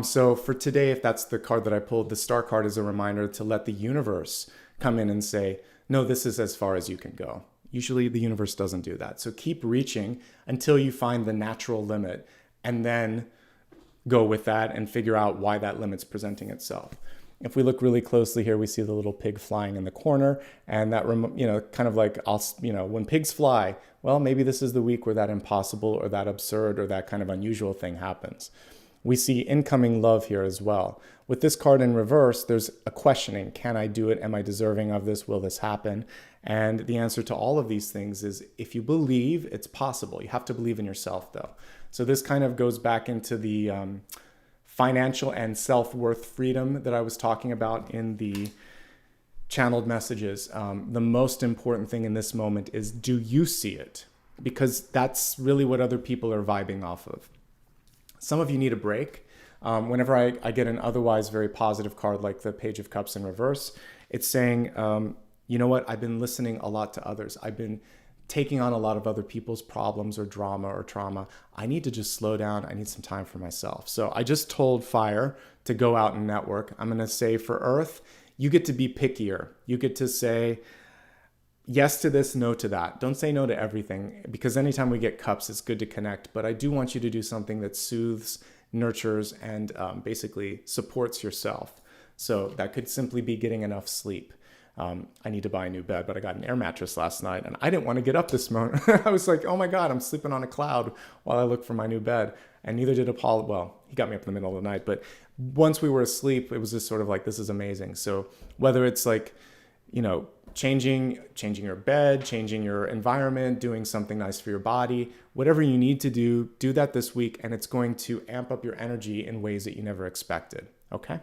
S1: So for today, if that's the card that I pulled, the star card is a reminder to let the universe come in and say, no, this is as far as you can go. Usually the universe doesn't do that. So keep reaching until you find the natural limit, and then go with that and figure out why that limit's presenting itself. If we look really closely here, we see the little pig flying in the corner, and that, kind of like, when pigs fly, well, maybe this is the week where that impossible or that absurd or that kind of unusual thing happens. We see incoming love here as well. With this card in reverse, there's a questioning. Can I do it? Am I deserving of this? Will this happen? And the answer to all of these things is, if you believe, it's possible. You have to believe in yourself, though. So this kind of goes back into the financial and self-worth freedom that I was talking about in the channeled messages. The most important thing in this moment is, do you see it? Because that's really what other people are vibing off of. Some of you need a break. Whenever I get an otherwise very positive card like the Page of Cups in reverse, it's saying, you know what? I've been listening a lot to others. I've been taking on a lot of other people's problems or drama or trauma. I need to just slow down. I need some time for myself. So I just told Fire to go out and network. I'm going to say for Earth, you get to be pickier. You get to say yes to this, no to that. Don't say no to everything, because anytime we get cups, it's good to connect. But I do want you to do something that soothes, nurtures, and basically supports yourself. So that could simply be getting enough sleep. I need to buy a new bed, but I got an air mattress last night and I didn't want to get up this morning. I was like, oh my God, I'm sleeping on a cloud while I look for my new bed. And neither did Apollo. Well, he got me up in the middle of the night, but once we were asleep, it was just sort of like, this is amazing. So whether it's like, changing your bed, changing your environment, doing something nice for your body, whatever you need to do that this week. And it's going to amp up your energy in ways that you never expected. Okay.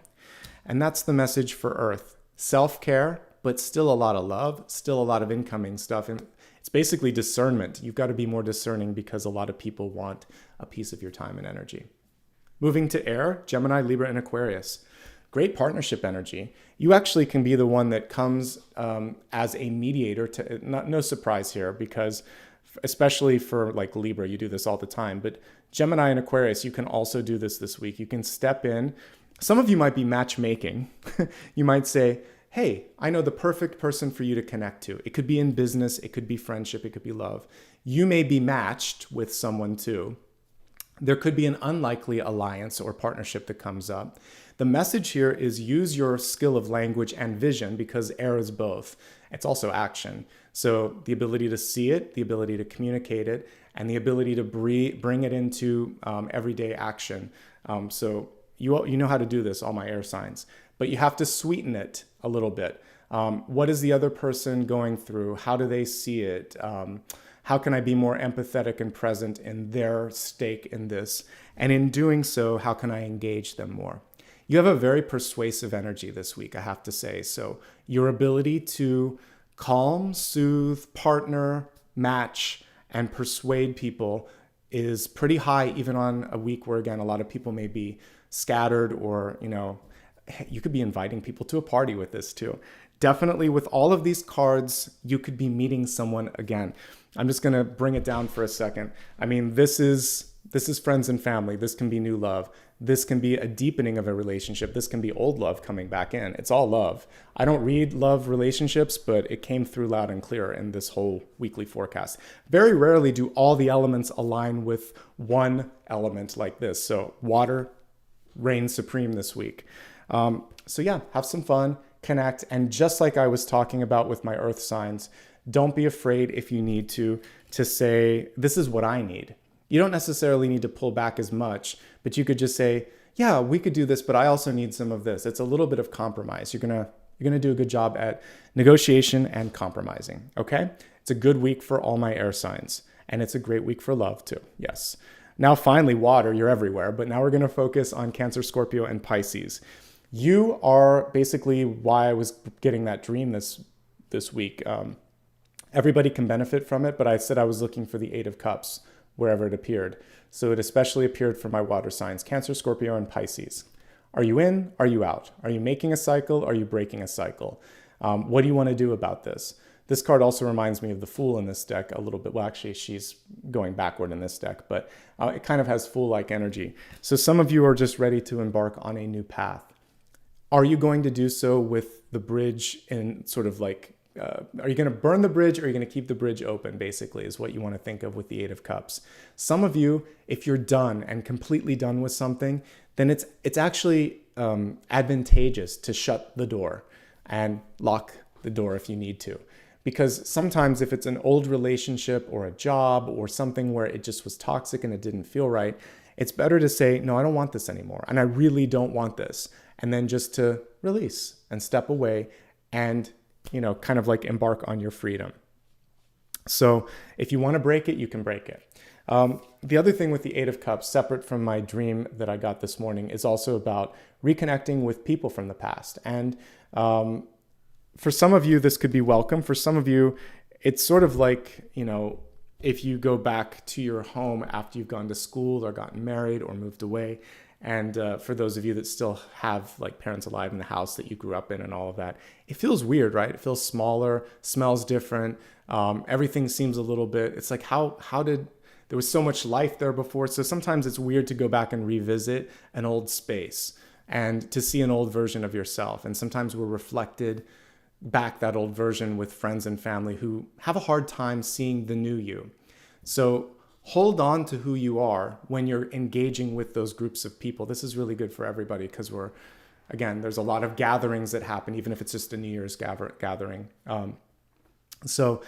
S1: And that's the message for Earth. Self-care, but still a lot of love, still a lot of incoming stuff. And it's basically discernment. You've got to be more discerning, because a lot of people want a piece of your time and energy. Moving to air, Gemini, Libra, and Aquarius. Great partnership energy. You actually can be the one that comes as a mediator to, no surprise here, because especially for like Libra, you do this all the time, but Gemini and Aquarius, you can also do this week. You can step in. Some of you might be matchmaking. You might say, hey, I know the perfect person for you to connect to. It could be in business, it could be friendship, it could be love. You may be matched with someone too. There could be an unlikely alliance or partnership that comes up. The message here is, use your skill of language and vision, because air is both. It's also action. So the ability to see it, the ability to communicate it, and the ability to bring it into everyday action. So you know how to do this, all my air signs. But you have to sweeten it a little bit. What is the other person going through? How do they see it? How can I be more empathetic and present in their stake in this? And in doing so, how can I engage them more? You have a very persuasive energy this week, I have to say. So your ability to calm, soothe, partner, match, and persuade people is pretty high, even on a week where, again, a lot of people may be scattered, or, you could be inviting people to a party with this too. Definitely with all of these cards, you could be meeting someone again. I'm just going to bring it down for a second. I mean, this is friends and family. This can be new love. This can be a deepening of a relationship. This can be old love coming back in. It's all love. I don't read love relationships, but it came through loud and clear in this whole weekly forecast. Very rarely do all the elements align with one element like this. So water reigns supreme this week. So yeah, have some fun, connect. And just like I was talking about with my earth signs, don't be afraid if you need to say, this is what I need. You don't necessarily need to pull back as much, but you could just say, yeah, we could do this, but I also need some of this. It's a little bit of compromise. You're gonna do a good job at negotiation and compromising, okay? It's a good week for all my air signs, and it's a great week for love too, yes. Now finally, water, you're everywhere, but now we're gonna focus on Cancer, Scorpio, and Pisces. You are basically why I was getting that dream this week. Everybody can benefit from it, but I said I was looking for the 8 of Cups wherever it appeared. So it especially appeared for my water signs, Cancer, Scorpio, and Pisces. Are you in? Are you out? Are you making a cycle? Are you breaking a cycle? What do you want to do about this? This card also reminds me of the Fool in this deck a little bit. Well, actually, she's going backward in this deck, but it kind of has Fool-like energy. So some of you are just ready to embark on a new path. Are you going to do so with the bridge in sort of like, are you going to burn the bridge, or are you going to keep the bridge open, basically, is what you want to think of with the 8 of Cups. Some of you, if you're done and completely done with something, then it's actually advantageous to shut the door and lock the door if you need to. Because sometimes if it's an old relationship or a job or something where it just was toxic and it didn't feel right, it's better to say, no, I don't want this anymore. And I really don't want this. And then just to release and step away and kind of like embark on your freedom. So if you want to break it, you can break it. The other thing with the 8 of Cups, separate from my dream that I got this morning, is also about reconnecting with people from the past. And for some of you, this could be welcome. For some of you, it's sort of like, if you go back to your home after you've gone to school or gotten married or moved away. And for those of you that still have like parents alive in the house that you grew up in and all of that, it feels weird, right? It feels smaller, smells different. Everything seems a little bit, it's like how did, there was so much life there before. So sometimes it's weird to go back and revisit an old space and to see an old version of yourself. And sometimes we're reflected back that old version with friends and family who have a hard time seeing the new you. So hold on to who you are when you're engaging with those groups of people. This is really good for everybody because there's a lot of gatherings that happen, even if it's just a New Year's gathering. So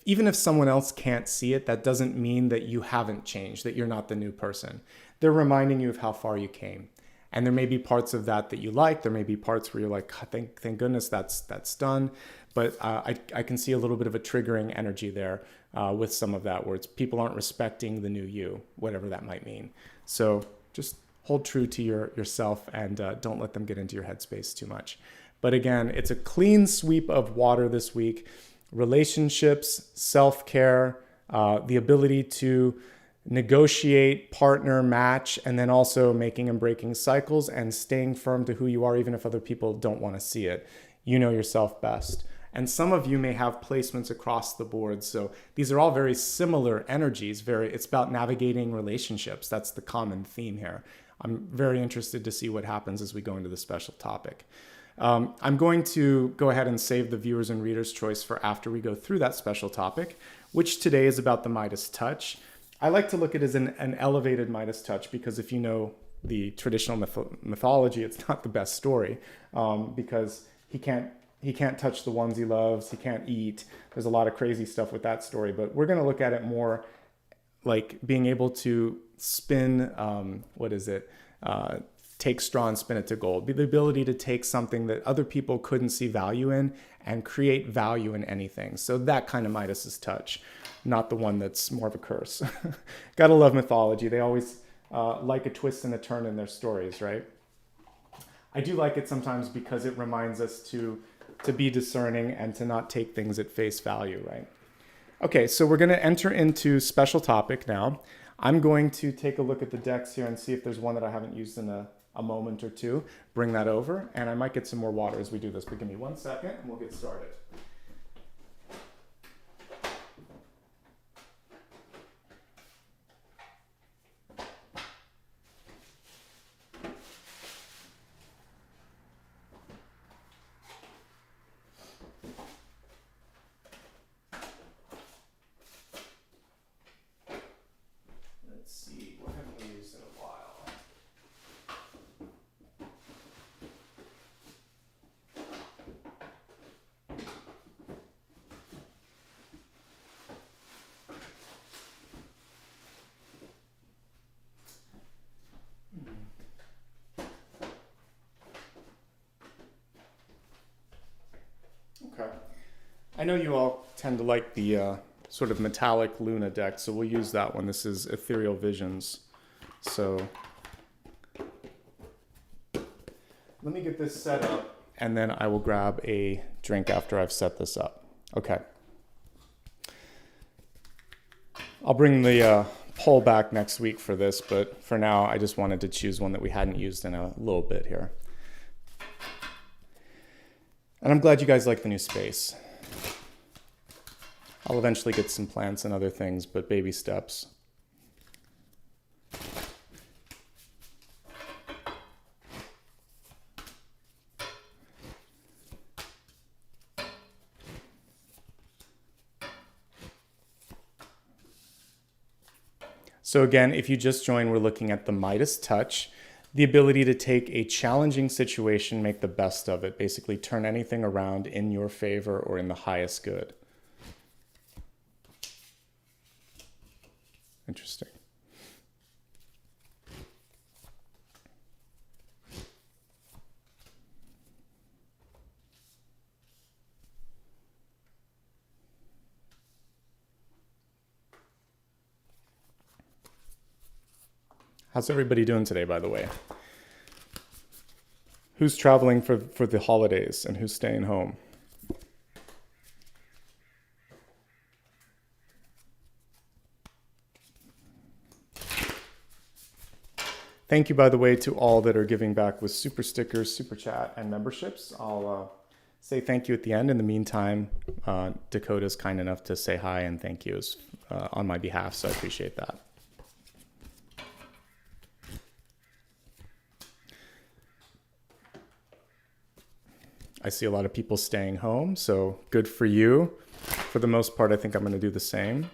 S1: even if someone else can't see it, that doesn't mean that you haven't changed, that you're not the new person. They're reminding you of how far you came. And there may be parts of that you like. There may be parts where you're like, thank goodness that's done. But I can see a little bit of a triggering energy there with some of that, where people aren't respecting the new you, whatever that might mean. So just hold true to yourself and don't let them get into your headspace too much. But again, it's a clean sweep of water this week. Relationships, self-care, the ability to negotiate, partner, match, and then also making and breaking cycles and staying firm to who you are, even if other people don't want to see it. You know yourself best. And some of you may have placements across the board. So these are all very similar energies. It's about navigating relationships. That's the common theme here. I'm very interested to see what happens as we go into the special topic. I'm going to go ahead and save the viewers and readers' choice for after we go through that special topic, which today is about the Midas touch. I like to look at it as an elevated Midas touch because if you know the traditional mythology, it's not the best story because he can't touch the ones he loves. He can't eat. There's a lot of crazy stuff with that story, but we're going to look at it more like being able to spin, take straw and spin it to gold. The ability to take something that other people couldn't see value in and create value in anything. So that kind of Midas's touch, not the one that's more of a curse. Gotta love mythology. They always like a twist and a turn in their stories, right? I do like it sometimes because it reminds us to to be discerning and to not take things at face value, right? Okay, so we're going to enter into special topic now. I'm going to take a look at the decks here and see if there's one that I haven't used in a moment or two. Bring that over, and I might get some more water as we do this, but give me 1 second and we'll get started. Okay. I know you all tend to like the sort of metallic Luna deck, so we'll use that one. This is Ethereal Visions. So let me get this set up, and then I will grab a drink after I've set this up. Okay. I'll bring the poll back next week for this, but for now, I just wanted to choose one that we hadn't used in a little bit here. And I'm glad you guys like the new space. I'll eventually get some plants and other things, but baby steps. So again, if you just joined, we're looking at the Midas touch. The ability to take a challenging situation, make the best of it, basically turn anything around in your favor or in the highest good. Interesting. How's everybody doing today, by the way? Who's traveling for the holidays and who's staying home? Thank you, by the way, to all that are giving back with super stickers, super chat, and memberships. I'll say thank you at the end. In the meantime, Dakota's kind enough to say hi and thank yous on my behalf, so I appreciate that. I see a lot of people staying home, so good for you. For the most part, I think I'm going to do the same.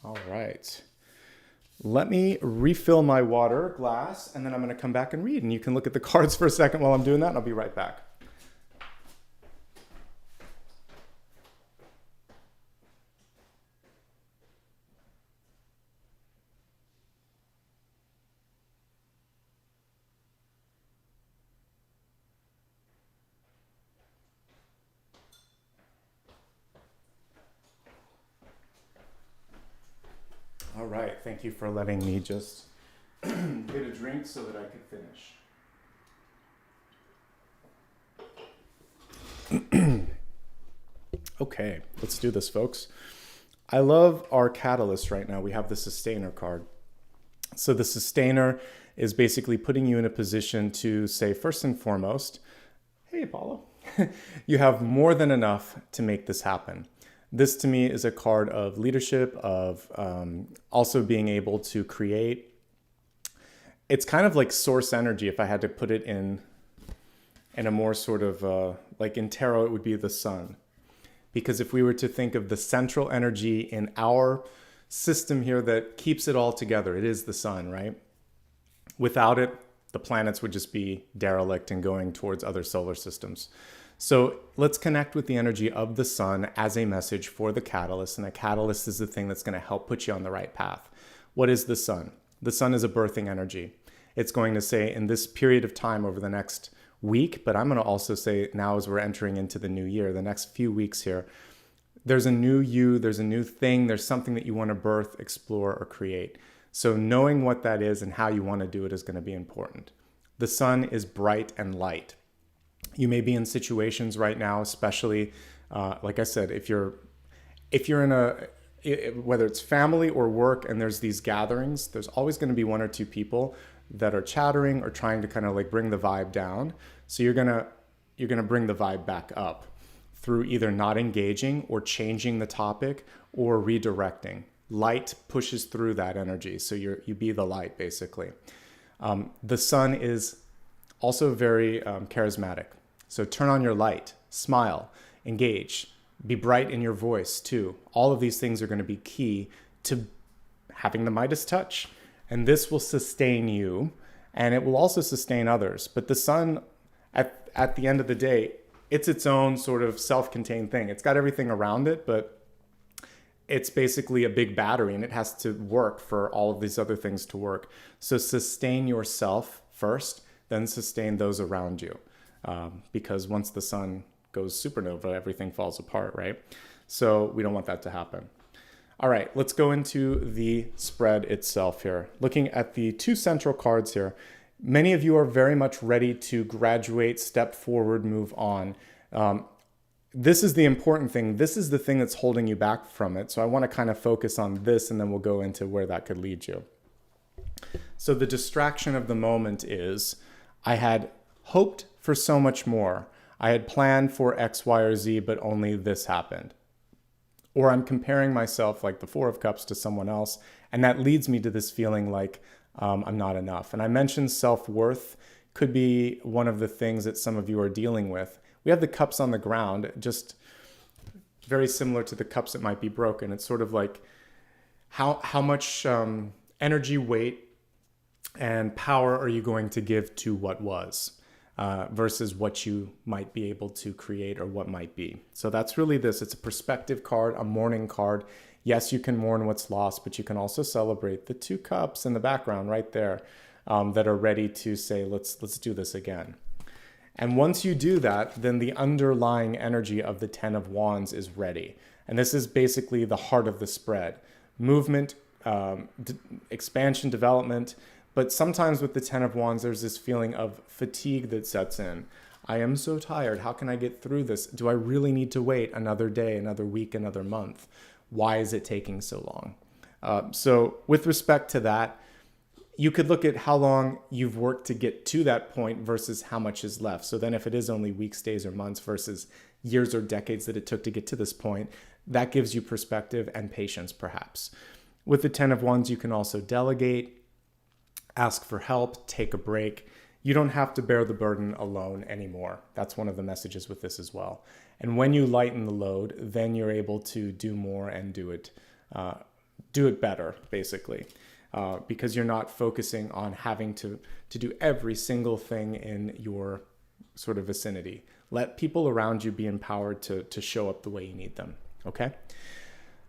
S1: All right. Let me refill my water glass, and then I'm going to come back and read. And you can look at the cards for a second while I'm doing that, and I'll be right back. All right, thank you for letting me just get a drink so that I could finish. Okay, let's do this, folks. I love our catalyst right now. We have the Sustainer card. So the Sustainer is basically putting you in a position to say, first and foremost, hey, Apollo, you have more than enough to make this happen. This to me is a card of leadership, of also being able to create. It's kind of like source energy. If I had to put it in a more sort of, like in tarot, it would be the sun. Because if we were to think of the central energy in our system here that keeps it all together, it is the sun, right? Without it, the planets would just be derelict and going towards other solar systems. So let's connect with the energy of the sun as a message for the catalyst. And the catalyst is the thing that's going to help put you on the right path. What is the sun? The sun is a birthing energy. It's going to say in this period of time over the next week, but I'm going to also say now as we're entering into the new year, the next few weeks here, there's a new you, there's a new thing, there's something that you want to birth, explore, or create. So knowing what that is and how you want to do it is going to be important. The sun is bright and light. You may be in situations right now, especially, like I said, if you're in whether it's family or work and there's these gatherings, there's always going to be one or two people that are chattering or trying to kind of like bring the vibe down. So you're going to bring the vibe back up through either not engaging or changing the topic or redirecting. Light pushes through that energy. So you be the light, basically. The sun is also very charismatic. So turn on your light, smile, engage, be bright in your voice too. All of these things are going to be key to having the Midas touch. And this will sustain you, and it will also sustain others. But the sun, at the end of the day, it's its own sort of self-contained thing. It's got everything around it, but it's basically a big battery, and it has to work for all of these other things to work. So sustain yourself first, then sustain those around you. Because once the sun goes supernova, everything falls apart, right? So we don't want that to happen. All right, let's go into the spread itself here. Looking at the two central cards here, many of you are very much ready to graduate, step forward, move on. This is the important thing. This is the thing that's holding you back from it. So I want to kind of focus on this, and then we'll go into where that could lead you. So the distraction of the moment is, I had hoped for so much more. I had planned for X, Y, or Z, but only this happened. Or I'm comparing myself, like the Four of Cups, to someone else, and that leads me to this feeling like I'm not enough. And I mentioned self-worth could be one of the things that some of you are dealing with. We have the cups on the ground, just very similar to the cups that might be broken. It's sort of like how much energy, weight, and power are you going to give to what was versus what you might be able to create or what might be. So that's really this. It's a perspective card, a mourning card. Yes, you can mourn what's lost, but you can also celebrate the two cups in the background right there that are ready to say, let's do this again. And once you do that, then the underlying energy of the Ten of Wands is ready. And this is basically the heart of the spread. Movement, expansion, development. But sometimes with the Ten of Wands, there's this feeling of fatigue that sets in. I am so tired. How can I get through this? Do I really need to wait another day, another week, another month? Why is it taking so long? So with respect to that, you could look at how long you've worked to get to that point versus how much is left. So then if it is only weeks, days, or months versus years or decades that it took to get to this point, that gives you perspective and patience perhaps. With the Ten of Wands, you can also delegate, ask for help, take a break. You don't have to bear the burden alone anymore. That's one of the messages with this as well. And when you lighten the load, then you're able to do more and do it better, basically. Because you're not focusing on having to do every single thing in your sort of vicinity. Let people around you be empowered to show up the way you need them, okay?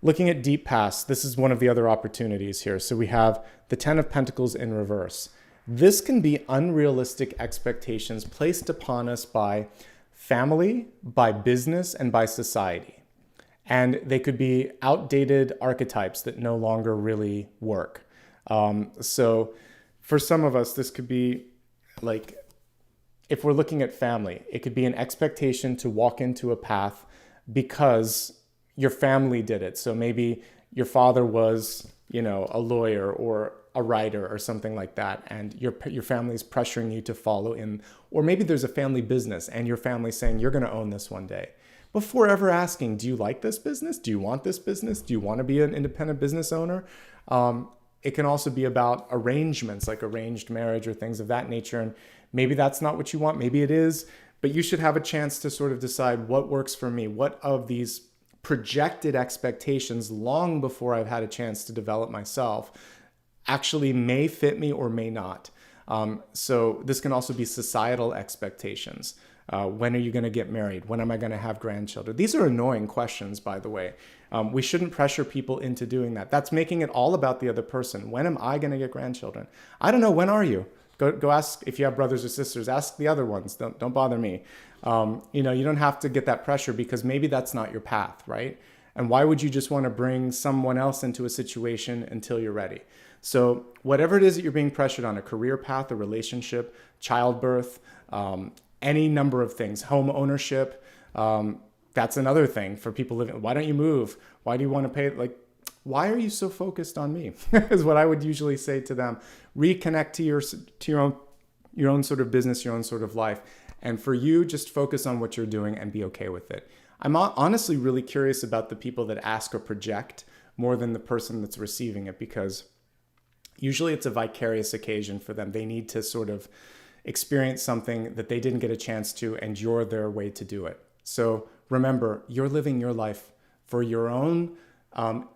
S1: Looking at deep past, this is one of the other opportunities here. So we have the Ten of Pentacles in reverse. This can be unrealistic expectations placed upon us by family, by business, and by society. And they could be outdated archetypes that no longer really work. So for some of us, this could be like, if we're looking at family, it could be an expectation to walk into a path because your family did it. So maybe your father was, a lawyer or a writer or something like that, and your family's pressuring you to follow in. Or maybe there's a family business and your family's saying, you're going to own this one day. Before ever asking, do you like this business? Do you want this business? Do you want to be an independent business owner? It can also be about arrangements, like arranged marriage or things of that nature. And maybe that's not what you want. Maybe it is, but you should have a chance to sort of decide what works for me. What of these projected expectations long before I've had a chance to develop myself actually may fit me or may not. So this can also be societal expectations. When are you going to get married? When am I going to have grandchildren? These are annoying questions, by the way. We shouldn't pressure people into doing that. That's making it all about the other person. When am I going to get grandchildren? I don't know. When are you? Go ask if you have brothers or sisters. Ask the other ones. Don't bother me. You don't have to get that pressure because maybe that's not your path, right? And why would you just want to bring someone else into a situation until you're ready? So whatever it is that you're being pressured on, a career path, a relationship, childbirth, any number of things, home ownership, that's another thing for people living. Why don't you move? Why do you want to pay? Why are you so focused on me? Is what I would usually say to them. Reconnect to your own sort of business, your own sort of life. And for you, just focus on what you're doing and be okay with it. I'm honestly really curious about the people that ask or project more than the person that's receiving it, because usually it's a vicarious occasion for them. They need to sort of experience something that they didn't get a chance to, and you're their way to do it. So remember, you're living your life for your own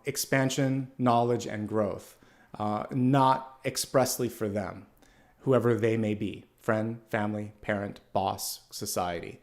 S1: expansion, knowledge, and growth, not expressly for them, whoever they may be, friend, family, parent, boss, society.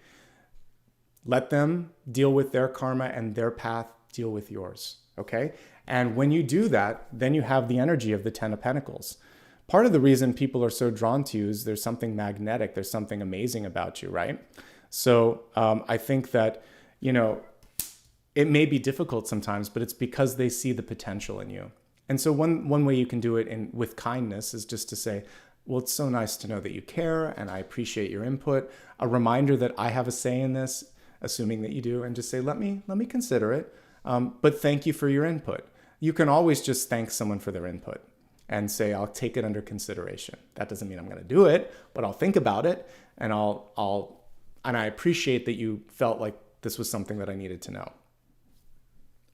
S1: Let them deal with their karma and their path, deal with yours, okay? And when you do that, then you have the energy of the Ten of Pentacles. Part of the reason people are so drawn to you is there's something magnetic, there's something amazing about you, right? So I think that, it may be difficult sometimes, but it's because they see the potential in you. And so one way you can do it with kindness is just to say, well, it's so nice to know that you care and I appreciate your input. A reminder that I have a say in this, assuming that you do, and just say, let me consider it. But thank you for your input. You can always just thank someone for their input and say, I'll take it under consideration. That doesn't mean I'm going to do it, but I'll think about it, and and I appreciate that you felt like this was something that I needed to know.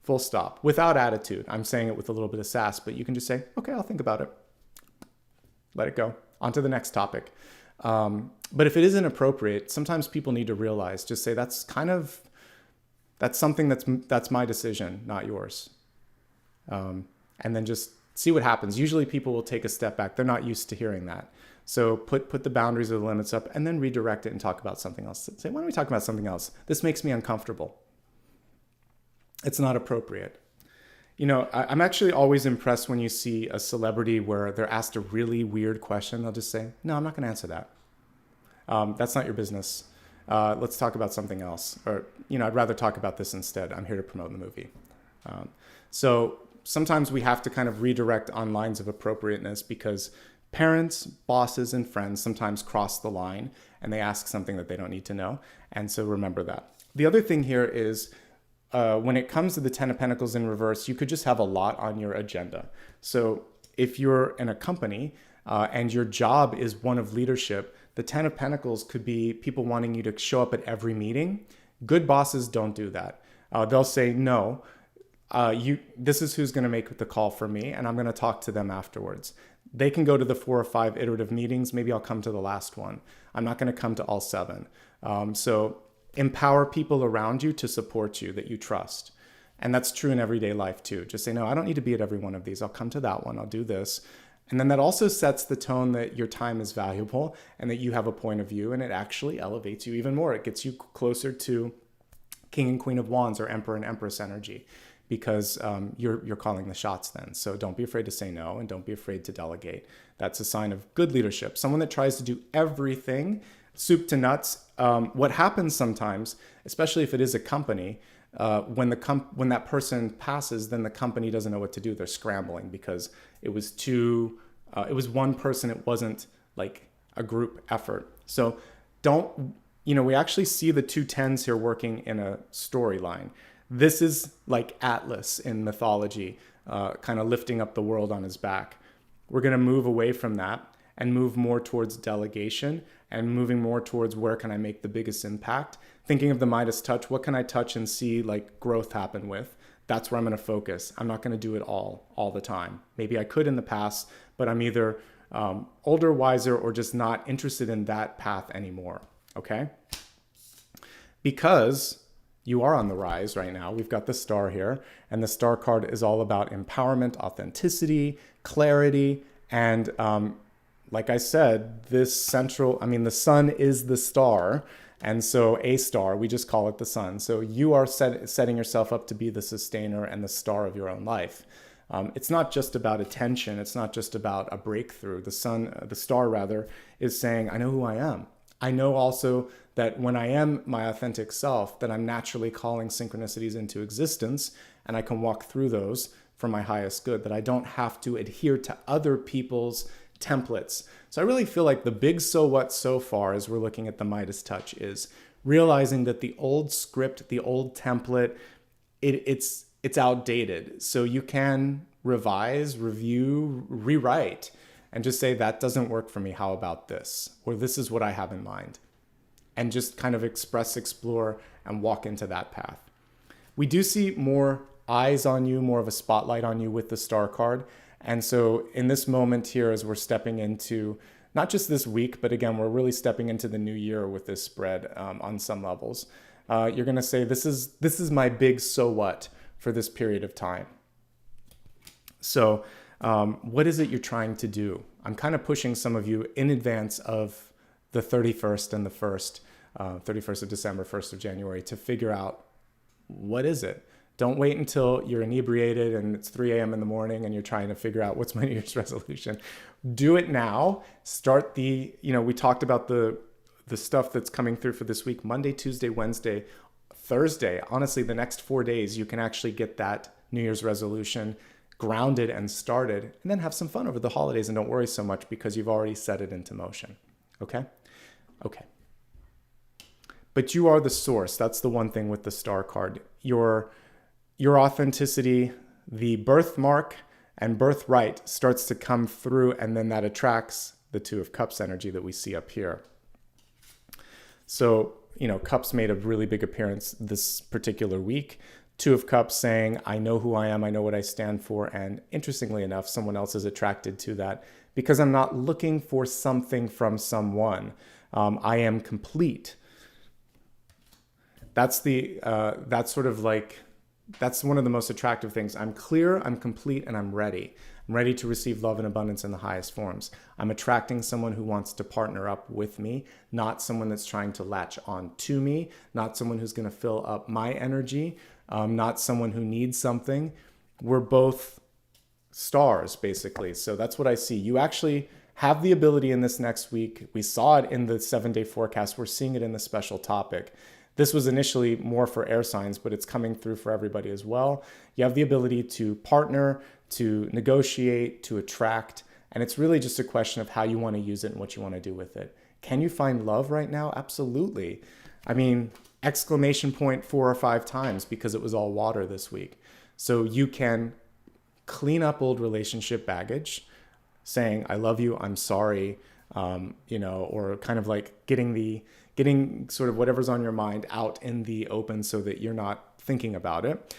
S1: Full stop. Without attitude. I'm saying it with a little bit of sass, but you can just say, okay, I'll think about it. Let it go. On to the next topic. But if it isn't appropriate, sometimes people need to realize, just say, that's something that's my decision, not yours. And then just see what happens. Usually people will take a step back. They're not used to hearing that. So put the boundaries or the limits up and then redirect it and talk about something else. Say, why don't we talk about something else? This makes me uncomfortable. It's not appropriate. I'm actually always impressed when you see a celebrity where they're asked a really weird question. They'll just say, no, I'm not going to answer that. That's not your business. Let's talk about something else. Or, I'd rather talk about this instead. I'm here to promote the movie. So sometimes we have to kind of redirect on lines of appropriateness because parents, bosses, and friends sometimes cross the line and they ask something that they don't need to know. And so remember that. The other thing here is, when it comes to the Ten of Pentacles in reverse, you could just have a lot on your agenda. So if you're in a company and your job is one of leadership, the Ten of Pentacles could be people wanting you to show up at every meeting. Good bosses don't do that. They'll say, no, this is who's going to make the call for me, and I'm going to talk to them afterwards. They can go to the 4 or 5 iterative meetings. Maybe I'll come to the last one. I'm not going to come to all 7. So empower people around you to support you that you trust. And that's true in everyday life too. Just say, no, I don't need to be at every one of these. I'll come to that one. I'll do this. And then that also sets the tone that your time is valuable and that you have a point of view, and it actually elevates you even more. It gets you closer to King and Queen of Wands or Emperor and Empress energy because you're calling the shots then. So don't be afraid to say no and don't be afraid to delegate. That's a sign of good leadership. Someone that tries to do everything soup to nuts. What happens sometimes, especially if it is a company, when that person passes, then the company doesn't know what to do. They're scrambling because it was one person. It wasn't like a group effort. So we actually see the 2 tens here working in a storyline. This is like Atlas in mythology, kind of lifting up the world on his back. We're going to move away from that and move more towards delegation and moving more towards where can I make the biggest impact. Thinking of the Midas touch, what can I touch and see like growth happen with? That's where I'm going to focus. I'm not going to do it all the time. Maybe I could in the past, but I'm either older, wiser, or just not interested in that path anymore, okay? Because you are on the rise right now. We've got the star here, and the star card is all about empowerment, authenticity, clarity, and like I said, the sun is the star. And so a star, we just call it the sun. So you are setting yourself up to be the sustainer and the star of your own life. It's not just about attention. It's not just about a breakthrough. The star rather, is saying, I know who I am. I know also that when I am my authentic self, that I'm naturally calling synchronicities into existence, and I can walk through those for my highest good, that I don't have to adhere to other people's templates. So I really feel like the big so what so far, as we're looking at the Midas touch, is realizing that the old script, the old template, it's outdated. So you can revise, review, rewrite, and just say, that doesn't work for me. How about this? Or this is what I have in mind. And just kind of express, explore, and walk into that path. We do see more eyes on you, more of a spotlight on you with the star card. And so in this moment here, as we're stepping into not just this week, but again, we're really stepping into the new year with this spread on some levels. You're going to say, this is my big so what for this period of time. So what is it you're trying to do? I'm kind of pushing some of you in advance of the 31st and the 1st, 31st of December, 1st of January, to figure out, what is it? Don't wait until you're inebriated and it's 3 a.m. in the morning and you're trying to figure out what's my New Year's resolution. Do it now. Start we talked about the stuff that's coming through for this week, Monday, Tuesday, Wednesday, Thursday. Honestly, the next 4 days, you can actually get that New Year's resolution grounded and started, and then have some fun over the holidays and don't worry so much because you've already set it into motion. Okay? Okay. But you are the source. That's the one thing with the star card. Your authenticity, the birthmark and birthright starts to come through, and then that attracts the Two of Cups energy that we see up here. So, Cups made a really big appearance this particular week. Two of Cups saying, I know who I am, I know what I stand for. And interestingly enough, someone else is attracted to that because I'm not looking for something from someone. I am complete. That's one of the most attractive things. I'm clear, I'm complete, and I'm ready. I'm ready to receive love and abundance in the highest forms. I'm attracting someone who wants to partner up with me, not someone that's trying to latch on to me, not someone who's going to fill up my energy, not someone who needs something. We're both stars, basically. So that's what I see. You actually have the ability in this next week. We saw it in the 7-day forecast. We're seeing it in the special topic. This was initially more for air signs, but it's coming through for everybody as well. You have the ability to partner, to negotiate, to attract, and it's really just a question of how you want to use it and what you want to do with it. Can you find love right now? Absolutely. I mean, exclamation point 4 or 5 times because it was all water this week. So you can clean up old relationship baggage, saying, I love you, I'm sorry, or kind of like getting sort of whatever's on your mind out in the open so that you're not thinking about it.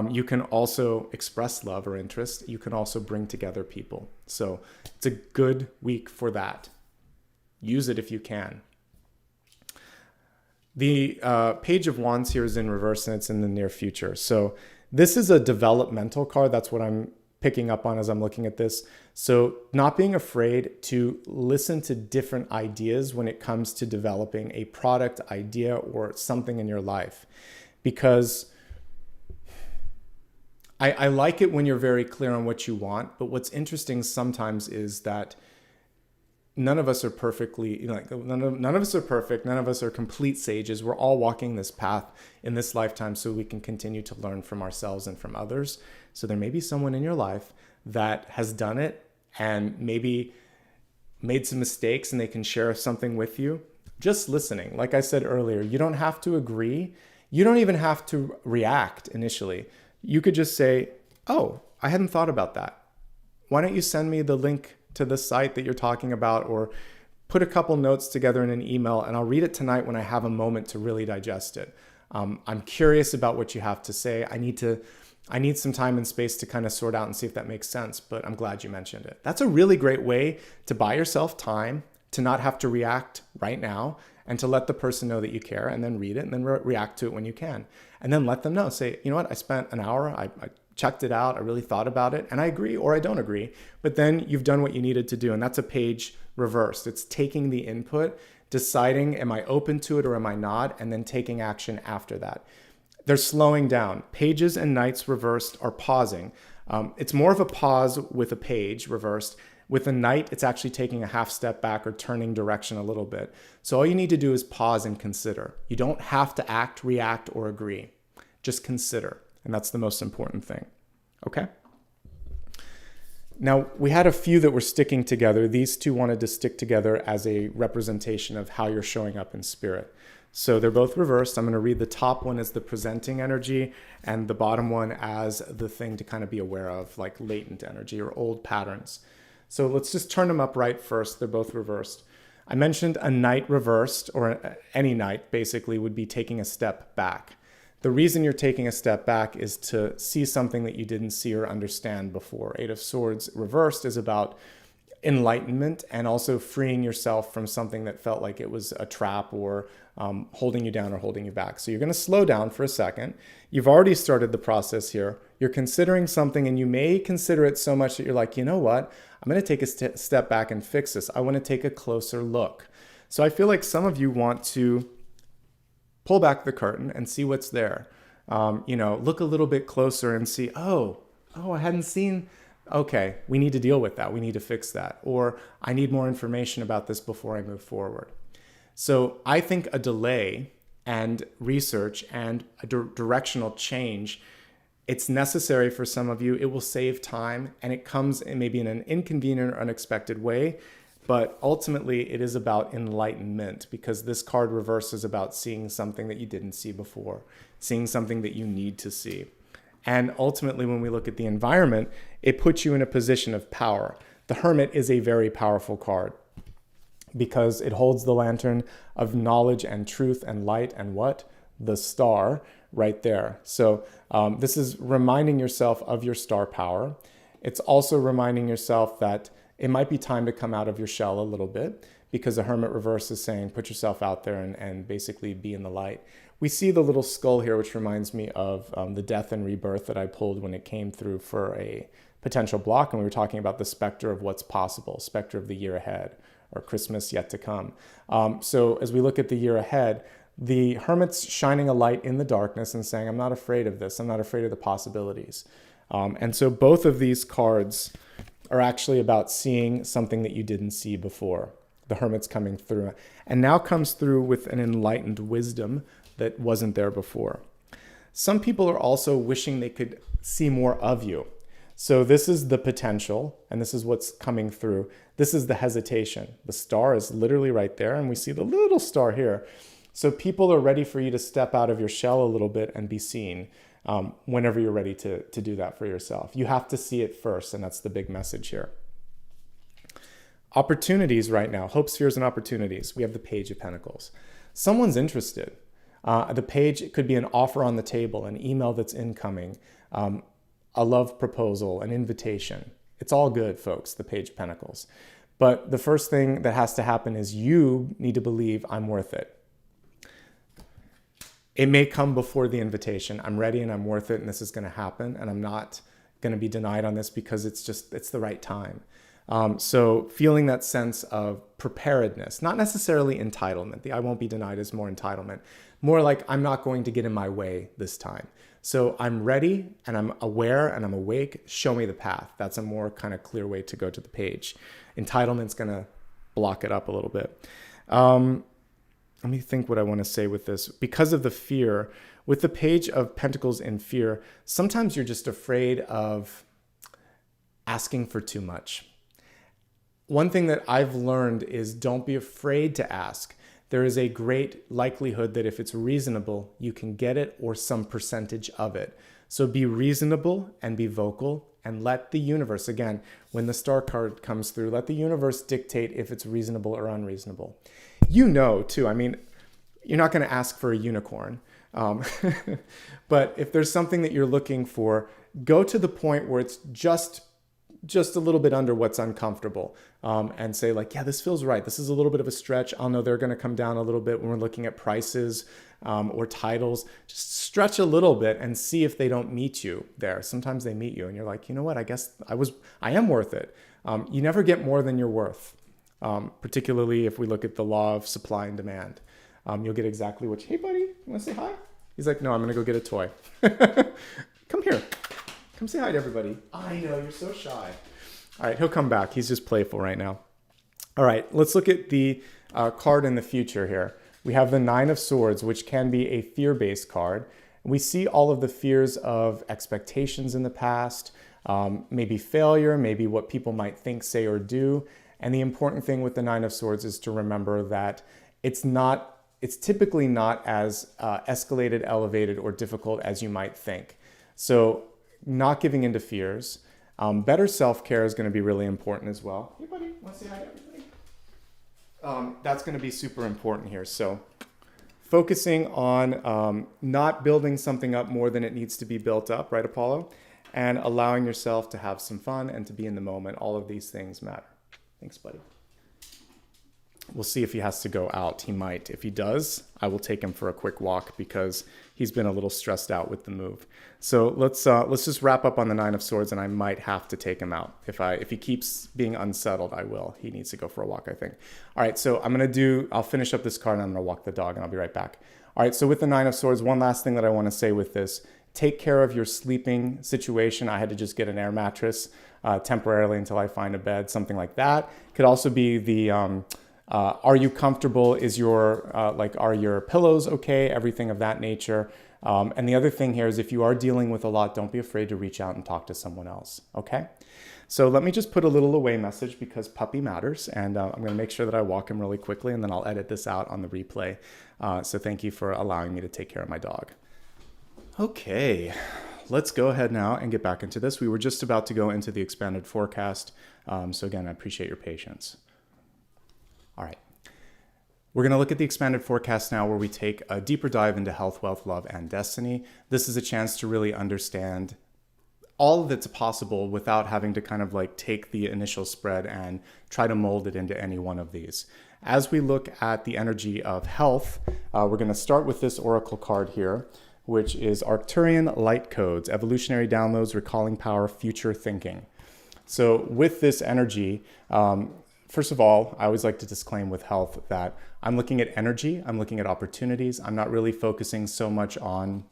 S1: You can also express love or interest. You can also bring together people. So it's a good week for that. Use it if you can. The Page of Wands here is in reverse and it's in the near future. So this is a developmental card. That's what I'm picking up on as I'm looking at this. So not being afraid to listen to different ideas when it comes to developing a product idea or something in your life. Because I like it when you're very clear on what you want, but what's interesting sometimes is that none of us are perfectly, none of us are perfect. None of us are complete sages. We're all walking this path in this lifetime so we can continue to learn from ourselves and from others. So there may be someone in your life that has done it and maybe made some mistakes and they can share something with you. Just listening. Like I said earlier, you don't have to agree. You don't even have to react initially. You could just say, oh, I hadn't thought about that. Why don't you send me the link to the site that you're talking about, or put a couple notes together in an email and I'll read it tonight when I have a moment to really digest it. I'm curious about what you have to say. I need some time and space to kind of sort out and see if that makes sense, but I'm glad you mentioned it. That's a really great way to buy yourself time, to not have to react right now, and to let the person know that you care, and then read it and then react to it when you can. And then let them know, say, you know what, I spent an hour, I checked it out, I really thought about it, and I agree or I don't agree, but then you've done what you needed to do. And that's a page reversed. It's taking the input, deciding, am I open to it or am I not? And then taking action after that. They're slowing down. Pages and Knights reversed are pausing. It's more of a pause with a page reversed. With the Knight, it's actually taking a half step back or turning direction a little bit. So all you need to do is pause and consider. You don't have to act, react, or agree. Just consider. And that's the most important thing. Okay? Now, we had a few that were sticking together. These two wanted to stick together as a representation of how you're showing up in spirit. So they're both reversed. I'm going to read the top one as the presenting energy and the bottom one as the thing to kind of be aware of, like latent energy or old patterns. So let's just turn them upright first. They're both reversed. I mentioned a Knight reversed, or any Knight basically, would be taking a step back. The reason you're taking a step back is to see something that you didn't see or understand before. Eight of Swords reversed is about enlightenment and also freeing yourself from something that felt like it was a trap or holding you down or holding you back. So you're going to slow down for a second. You've already started the process here. You're considering something, and you may consider it so much that you're like, you know what? I'm going to take a step back and fix this. I want to take a closer look. So I feel like some of you want to pull back the curtain and see what's there. Look a little bit closer and see, oh, I hadn't seen. Okay, we need to deal with that. We need to fix that. Or I need more information about this before I move forward. So I think a delay and research and a directional change, it's necessary for some of you. It will save time, and it comes maybe in an inconvenient or unexpected way. But ultimately, it is about enlightenment, because this card reverse is about seeing something that you didn't see before, seeing something that you need to see. And ultimately, when we look at the environment, it puts you in a position of power. The Hermit is a very powerful card because it holds the lantern of knowledge and truth and light and what? The star right there. So this is reminding yourself of your star power. It's also reminding yourself that it might be time to come out of your shell a little bit, because the Hermit reverse is saying put yourself out there and basically be in the light. We see the little skull here, which reminds me of the death and rebirth that I pulled when it came through for a potential block, and we were talking about the specter of what's possible, specter of the year ahead, or Christmas yet to come. So as we look at the year ahead, the Hermit's shining a light in the darkness and saying, I'm not afraid of this. I'm not afraid of the possibilities. And so both of these cards are actually about seeing something that you didn't see before. The Hermit's coming through, and now comes through with an enlightened wisdom that wasn't there before. Some people are also wishing they could see more of you. So this is the potential, and this is what's coming through. This is the hesitation. The star is literally right there, and we see the little star here. So people are ready for you to step out of your shell a little bit and be seen whenever you're ready to do that for yourself. You have to see it first, and that's the big message here. Opportunities right now, hopes, fears, and opportunities. We have the Page of Pentacles. Someone's interested. The page, it could be an offer on the table, an email that's incoming, a love proposal, an invitation. It's all good, folks, the Page of Pentacles. But the first thing that has to happen is you need to believe I'm worth it. It may come before the invitation. I'm ready and I'm worth it, and this is going to happen, and I'm not going to be denied on this because it's the right time. So feeling that sense of preparedness, not necessarily entitlement. The I won't be denied is more entitlement. More like I'm not going to get in my way this time. So I'm ready and I'm aware and I'm awake. Show me the path. That's a more kind of clear way to go to the page. Entitlement's going to block it up a little bit. Let me think what I want to say with this. Because of the fear, with the Page of Pentacles in fear, sometimes you're just afraid of asking for too much. One thing that I've learned is don't be afraid to ask. There is a great likelihood that if it's reasonable, you can get it or some percentage of it. So be reasonable and be vocal, and let the universe, again, when the star card comes through, let the universe dictate if it's reasonable or unreasonable. You know, too, I mean, you're not going to ask for a unicorn. But if there's something that you're looking for, go to the point where it's just a little bit under what's uncomfortable, and say like, yeah, this feels right. This is a little bit of a stretch. I'll know they're going to come down a little bit when we're looking at prices or titles. Just stretch a little bit and see if they don't meet you there. Sometimes they meet you and you're like, you know what? I guess I am worth it. You never get more than you're worth, particularly if we look at the law of supply and demand. You'll get exactly hey buddy, you want to say hi? He's like, no, I'm going to go get a toy. Come here. Come say hi to everybody. I know, you're so shy. All right, he'll come back. He's just playful right now. All right, let's look at the card in the future here. We have the Nine of Swords, which can be a fear-based card. We see all of the fears of expectations in the past, maybe failure, maybe what people might think, say, or do. And the important thing with the Nine of Swords is to remember that it's typically not as escalated, elevated, or difficult as you might think. So not giving into fears. Better self-care is going to be really important as well. Hey, buddy, want to say hi to everybody? That's going to be super important here. So focusing on not building something up more than it needs to be built up, right, Apollo? And allowing yourself to have some fun and to be in the moment. All of these things matter. Thanks, buddy. We'll see if he has to go out. He might. If he does, I will take him for a quick walk because he's been a little stressed out with the move. So let's just wrap up on the Nine of Swords, and I might have to take him out. If he keeps being unsettled, I will. He needs to go for a walk, I think. All right, so I'll finish up this card, and I'm gonna walk the dog, and I'll be right back. All right, so with the Nine of Swords, one last thing that I wanna say with this, take care of your sleeping situation. I had to just get an air mattress temporarily until I find a bed, something like that. Could also be the, are you comfortable? Are your pillows okay? Everything of that nature. And the other thing here is if you are dealing with a lot, don't be afraid to reach out and talk to someone else, okay? So let me just put a little away message because puppy matters, and I'm gonna make sure that I walk him really quickly, and then I'll edit this out on the replay. So thank you for allowing me to take care of my dog. Okay, let's go ahead now and get back into this. We were just about to go into the expanded forecast. So again, I appreciate your patience. All right. We're going to look at the expanded forecast now where we take a deeper dive into health, wealth, love, and destiny. This is a chance to really understand all that's possible without having to kind of like take the initial spread and try to mold it into any one of these. As we look at the energy of health, we're going to start with this oracle card here, which is Arcturian Light Codes, Evolutionary Downloads, Recalling Power, Future Thinking. So with this energy, first of all, I always like to disclaim with health that I'm looking at energy, I'm looking at opportunities. I'm not really focusing so much on,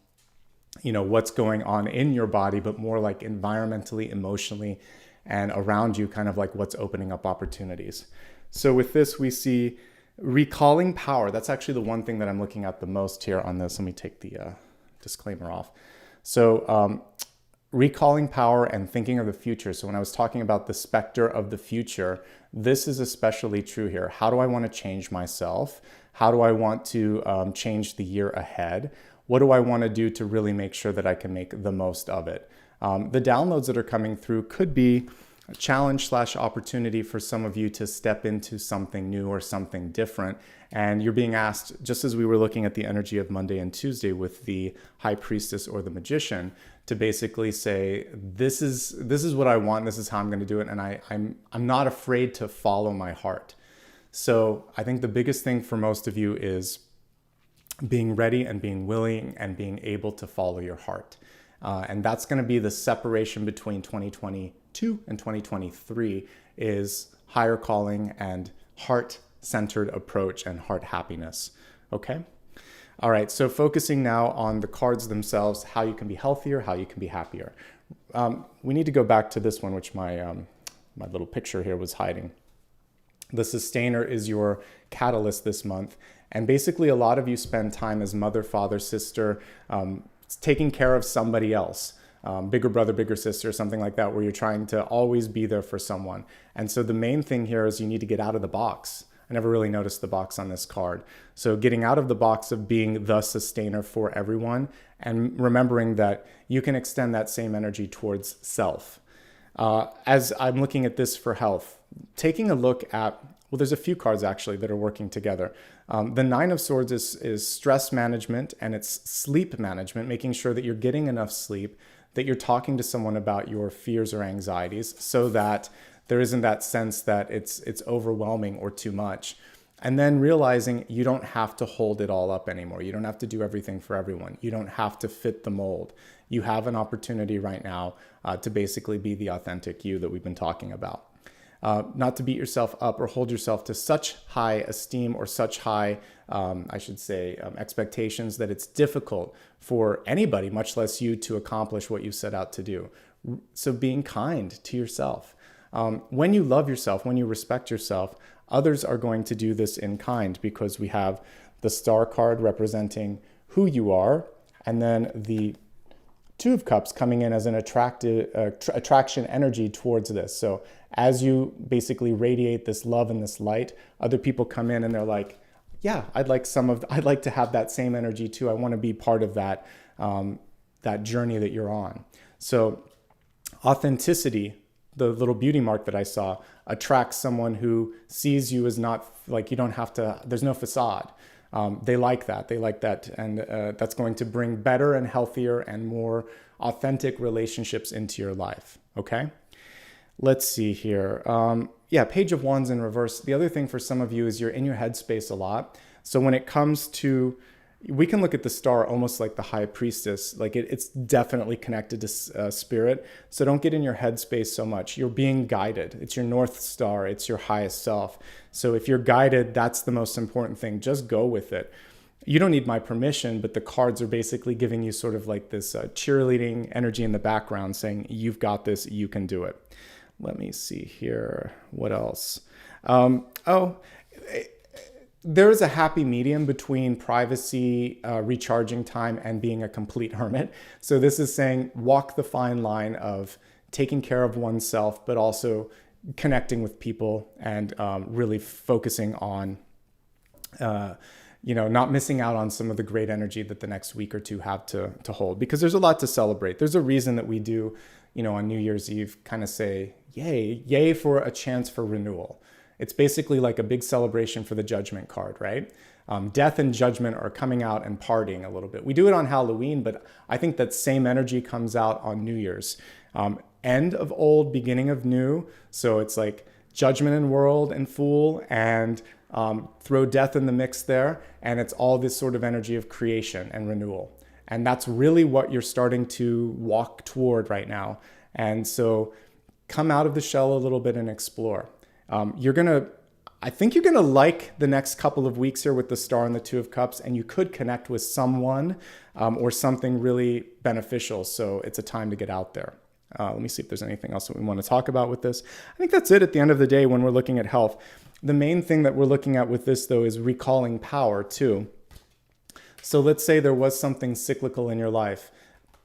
S1: what's going on in your body, but more like environmentally, emotionally, and around you, kind of like what's opening up opportunities. So with this, we see recalling power. That's actually the one thing that I'm looking at the most here on this. Let me take the disclaimer off. So recalling power and thinking of the future. So when I was talking about the specter of the future, this is especially true here. How do I want to change myself? How do I want to change the year ahead? What do I want to do to really make sure that I can make the most of it? The downloads that are coming through could be a challenge/opportunity for some of you to step into something new or something different. And you're being asked, just as we were looking at the energy of Monday and Tuesday with the High Priestess or the Magician, to basically say, this is what I want, this is how I'm going to do it, and I'm not afraid to follow my heart. So I think the biggest thing for most of you is being ready and being willing and being able to follow your heart. And that's going to be the separation between 2022 and 2023 is higher calling and heart-centered approach and heart happiness. Okay? All right, so focusing now on the cards themselves, how you can be healthier, how you can be happier. We need to go back to this one, which my little picture here was hiding. The Sustainer is your catalyst this month. And basically, a lot of you spend time as mother, father, sister, taking care of somebody else. Bigger brother, bigger sister, something like that, where you're trying to always be there for someone. And so the main thing here is you need to get out of the box. I never really noticed the box on this card. So getting out of the box of being the sustainer for everyone and remembering that you can extend that same energy towards self. As I'm looking at this for health, taking a look at, well, there's a few cards actually that are working together. The Nine of Swords is stress management and it's sleep management, making sure that you're getting enough sleep, that you're talking to someone about your fears or anxieties so that there isn't that sense that it's overwhelming or too much. And then realizing you don't have to hold it all up anymore. You don't have to do everything for everyone. You don't have to fit the mold. You have an opportunity right now to basically be the authentic you that we've been talking about. Not to beat yourself up or hold yourself to such high esteem or such high, expectations that it's difficult for anybody, much less you, to accomplish what you set out to do. So being kind to yourself. When you love yourself, when you respect yourself, others are going to do this in kind, because we have the star card representing who you are, and then the Two of Cups coming in as an attraction energy towards this. So as you basically radiate this love and this light, other people come in and they're like, yeah, I'd like to have that same energy too. I want to be part of that, that journey that you're on. So authenticity, the little beauty mark that I saw, attracts someone who sees you as not like, you don't have to, there's no facade. They like that. And that's going to bring better and healthier and more authentic relationships into your life. Okay. Let's see here. Yeah, Page of Wands in reverse. The other thing for some of you is you're in your headspace a lot. So when it comes to, we can look at the star almost like the high priestess. Like it's definitely connected to spirit. So don't get in your headspace so much. You're being guided. It's your North Star. It's your highest self. So if you're guided, that's the most important thing. Just go with it. You don't need my permission, but the cards are basically giving you sort of like this cheerleading energy in the background saying, you've got this, you can do it. Let me see here. What else? There is a happy medium between privacy, recharging time, and being a complete hermit. So this is saying walk the fine line of taking care of oneself, but also connecting with people and really focusing on, not missing out on some of the great energy that the next week or two have to hold, because there's a lot to celebrate. There's a reason that we do, on New Year's Eve, kind of say, yay for a chance for renewal. It's basically like a big celebration for the Judgment card, right? Death and Judgment are coming out and partying a little bit. We do it on Halloween, but I think that same energy comes out on New Year's. End of old, beginning of new. So it's like Judgment and World and Fool, and throw death in the mix there. And it's all this sort of energy of creation and renewal. And that's really what you're starting to walk toward right now. And so come out of the shell a little bit and explore. I think you're going to like the next couple of weeks here with the star and the Two of Cups, and you could connect with someone or something really beneficial. So it's a time to get out there. Let me see if there's anything else that we want to talk about with this. I think that's it at the end of the day when we're looking at health. The main thing that we're looking at with this, though, is recalling power too. So let's say there was something cyclical in your life,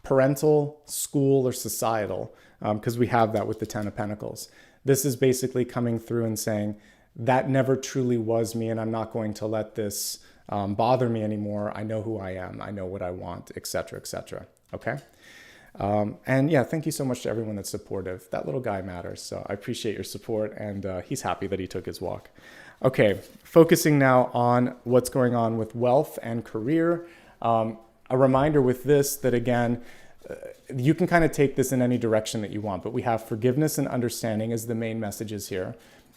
S1: parental, school, or societal, because we have that with the Ten of Pentacles. This is basically coming through and saying, that never truly was me, and I'm not going to let this bother me anymore. I know who I am. I know what I want, etc., etc. Okay? And yeah, thank you so much to everyone that's supportive. That little guy matters, so I appreciate your support, and he's happy that he took his walk. Okay, focusing now on what's going on with wealth and career. A reminder with this that, again, you can kind of take this in any direction that you want, but we have forgiveness and understanding as the main messages here.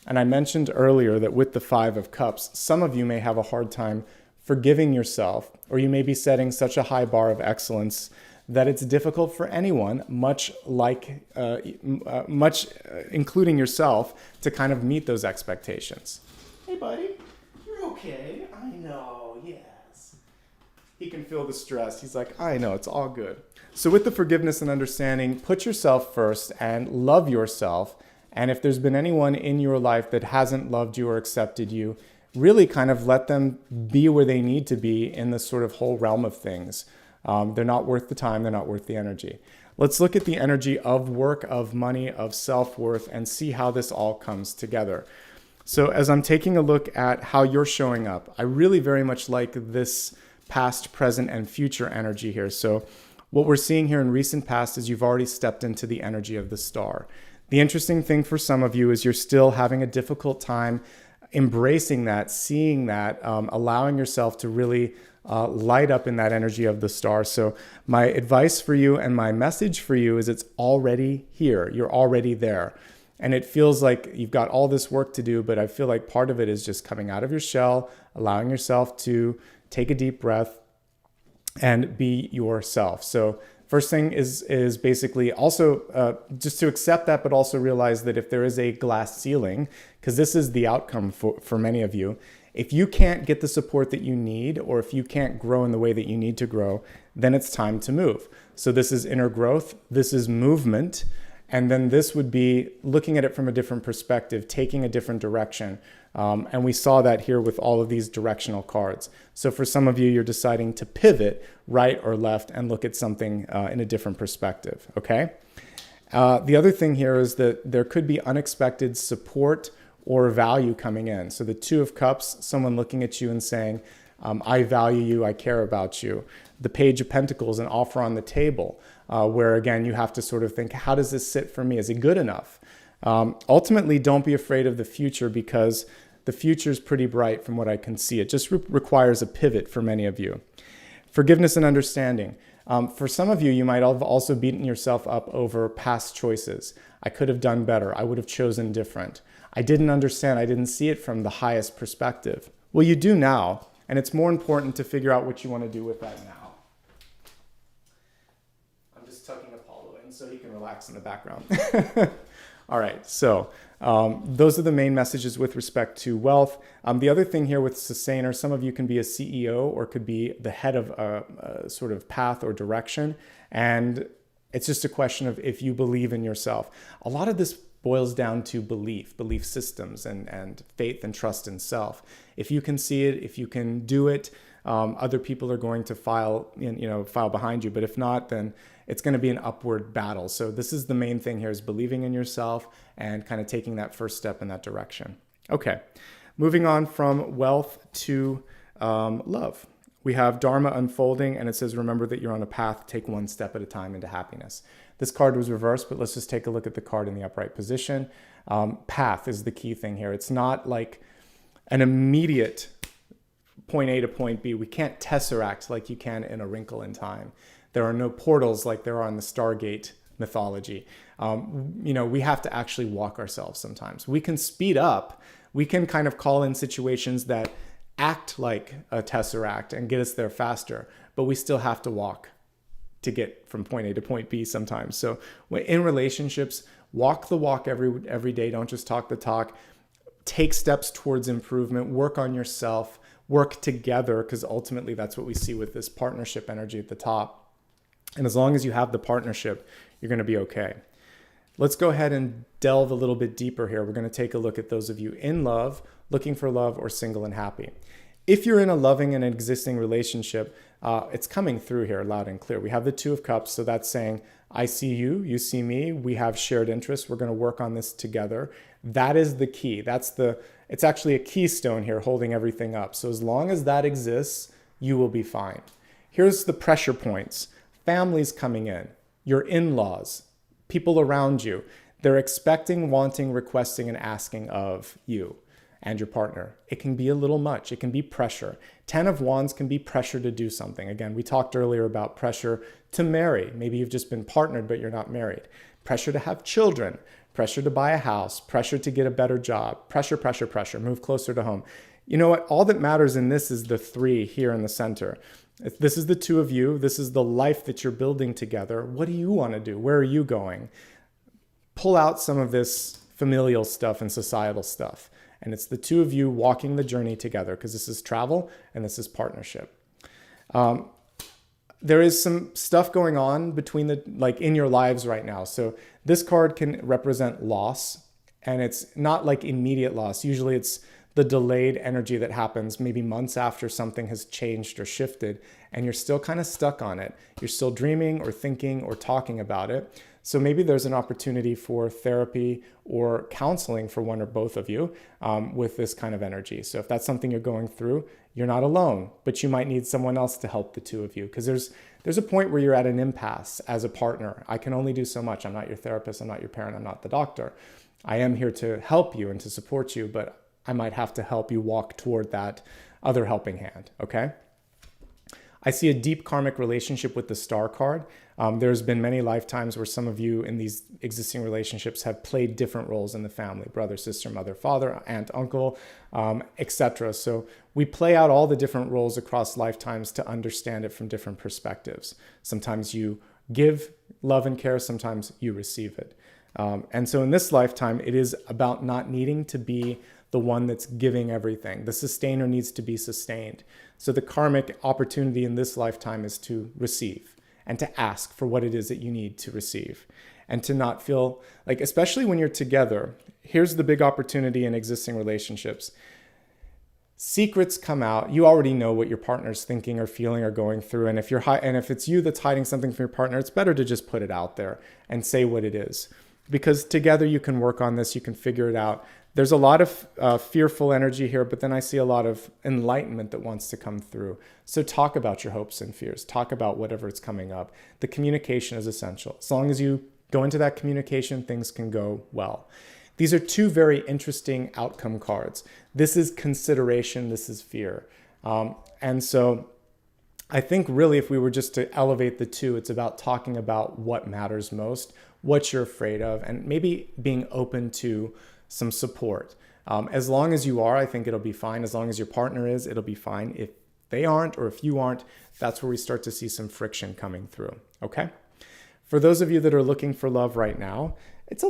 S1: And I mentioned earlier that with the Five of Cups, some of you may have a hard time forgiving yourself, or you may be setting such a high bar of excellence that it's difficult for anyone, much including yourself, to kind of meet those expectations. Hey, buddy, you're okay. I know, yes. He can feel the stress. He's like, I know, it's all good. So with the forgiveness and understanding, put yourself first and love yourself. And if there's been anyone in your life that hasn't loved you or accepted you, really kind of let them be where they need to be in this sort of whole realm of things. They're not worth the time. They're not worth the energy. Let's look at the energy of work, of money, of self-worth, and see how this all comes together. So as I'm taking a look at how you're showing up, I really very much like this past, present, and future energy here. So what we're seeing here in recent past is you've already stepped into the energy of the star. The interesting thing for some of you is you're still having a difficult time embracing that, seeing that, allowing yourself to really light up in that energy of the star. So my advice for you and my message for you is it's already here. You're already there. And it feels like you've got all this work to do, but I feel like part of it is just coming out of your shell, allowing yourself to take a deep breath and be yourself. So first thing is basically also just to accept that, but also realize that if there is a glass ceiling, because this is the outcome for many of you, If you can't get the support that you need, or if you can't grow in the way that you need to grow, then it's time to move. So this is inner growth, this is movement, and then this would be looking at it from a different perspective, taking a different direction. And we saw that here with all of these directional cards. So for some of you, you're deciding to pivot right or left and look at something in a different perspective, okay? The other thing here is that there could be unexpected support or value coming in. So the Two of Cups, someone looking at you and saying, I value you, I care about you. The Page of Pentacles, an offer on the table, where again, you have to sort of think, how does this sit for me? Is it good enough? Ultimately, don't be afraid of the future, because the future is pretty bright from what I can see. It just requires a pivot for many of you. Forgiveness and understanding. For some of you, you might have also beaten yourself up over past choices. I could have done better. I would have chosen different. I didn't understand. I didn't see it from the highest perspective. Well, you do now, and it's more important to figure out what you want to do with that now. I'm just tucking Apollo in so he can relax in the background. All right, so those are the main messages with respect to wealth. The other thing here with sustainer, some of you can be a CEO or could be the head of a sort of path or direction. And it's just a question of if you believe in yourself. A lot of this boils down to belief systems, and faith and trust in self. If you can see it, if you can do it, other people are going to file behind you. But if not, then it's going to be an upward battle. So this is the main thing here, is believing in yourself and kind of taking that first step in that direction. Okay, moving on from wealth to love. We have Dharma unfolding, and it says, remember that you're on a path, take one step at a time into happiness. This card was reversed, but let's just take a look at the card in the upright position. Path is the key thing here. It's not like an immediate point A to point B. We can't tesseract like you can in A Wrinkle in Time. There are no portals like there are in the Stargate mythology. We have to actually walk ourselves sometimes. We can speed up. We can kind of call in situations that act like a tesseract and get us there faster, but we still have to walk to get from point A to point B sometimes. So in relationships, walk the walk every day. Don't just talk the talk. Take steps towards improvement. Work on yourself. Work together, because ultimately that's what we see with this partnership energy at the top. And as long as you have the partnership, you're going to be okay. Let's go ahead and delve a little bit deeper here. We're going to take a look at those of you in love, looking for love, or single and happy. If you're in a loving and existing relationship, it's coming through here loud and clear. We have the Two of Cups, so that's saying, I see you, you see me, we have shared interests, we're going to work on this together. That is the key. It's actually a keystone here holding everything up. So as long as that exists, you will be fine. Here's the pressure points. Families coming in, your in-laws, people around you. They're expecting, wanting, requesting, and asking of you and your partner. It can be a little much. It can be pressure. 10 of Wands can be pressure to do something. Again, we talked earlier about pressure to marry. Maybe you've just been partnered, but you're not married. Pressure to have children. Pressure to buy a house. Pressure to get a better job. Pressure, pressure, pressure. Move closer to home. You know what? All that matters in this is the 3 here in the center. This is the 2 of you. This is the life that you're building together. What do you want to do? Where are you going? Pull out some of this familial stuff and societal stuff. And it's the 2 of you walking the journey together, because this is travel and this is partnership. There is some stuff going on between in your lives right now. So this card can represent loss, and it's not like immediate loss. Usually it's the delayed energy that happens maybe months after something has changed or shifted, and you're still kind of stuck on it. You're still dreaming or thinking or talking about it. So maybe there's an opportunity for therapy or counseling for one or both of you with this kind of energy. So if that's something you're going through, you're not alone, but you might need someone else to help the 2 of you, because there's a point where you're at an impasse as a partner. I can only do so much. I'm not your therapist. I'm not your parent. I'm not the doctor. I am here to help you and to support you, but I might have to help you walk toward that other helping hand, okay? I see a deep karmic relationship with the Star card. There's been many lifetimes where some of you in these existing relationships have played different roles in the family: brother, sister, mother, father, aunt, uncle, etc. So we play out all the different roles across lifetimes to understand it from different perspectives. Sometimes you give love and care, sometimes you receive it. And so in this lifetime, it is about not needing to be the one that's giving everything. The sustainer needs to be sustained. So the karmic opportunity in this lifetime is to receive and to ask for what it is that you need to receive, and to not feel like, especially when you're together, here's the big opportunity in existing relationships. Secrets come out. You already know what your partner's thinking or feeling or going through. And if it's you that's hiding something from your partner, it's better to just put it out there and say what it is. Because together you can work on this, you can figure it out. There's a lot of fearful energy here, but then I see a lot of enlightenment that wants to come through. So talk about your hopes and fears. Talk about whatever is coming up. The communication is essential. As long as you go into that communication, things can go well. These are two very interesting outcome cards. This is consideration, this is fear. And so I think really if we were just to elevate the two, it's about talking about what matters most, what you're afraid of, and maybe being open to some support. As long as you are, I think it'll be fine. As long as your partner is, it'll be fine. If they aren't, or if you aren't, that's where we start to see some friction coming through, okay? For those of you that are looking for love right now, it's a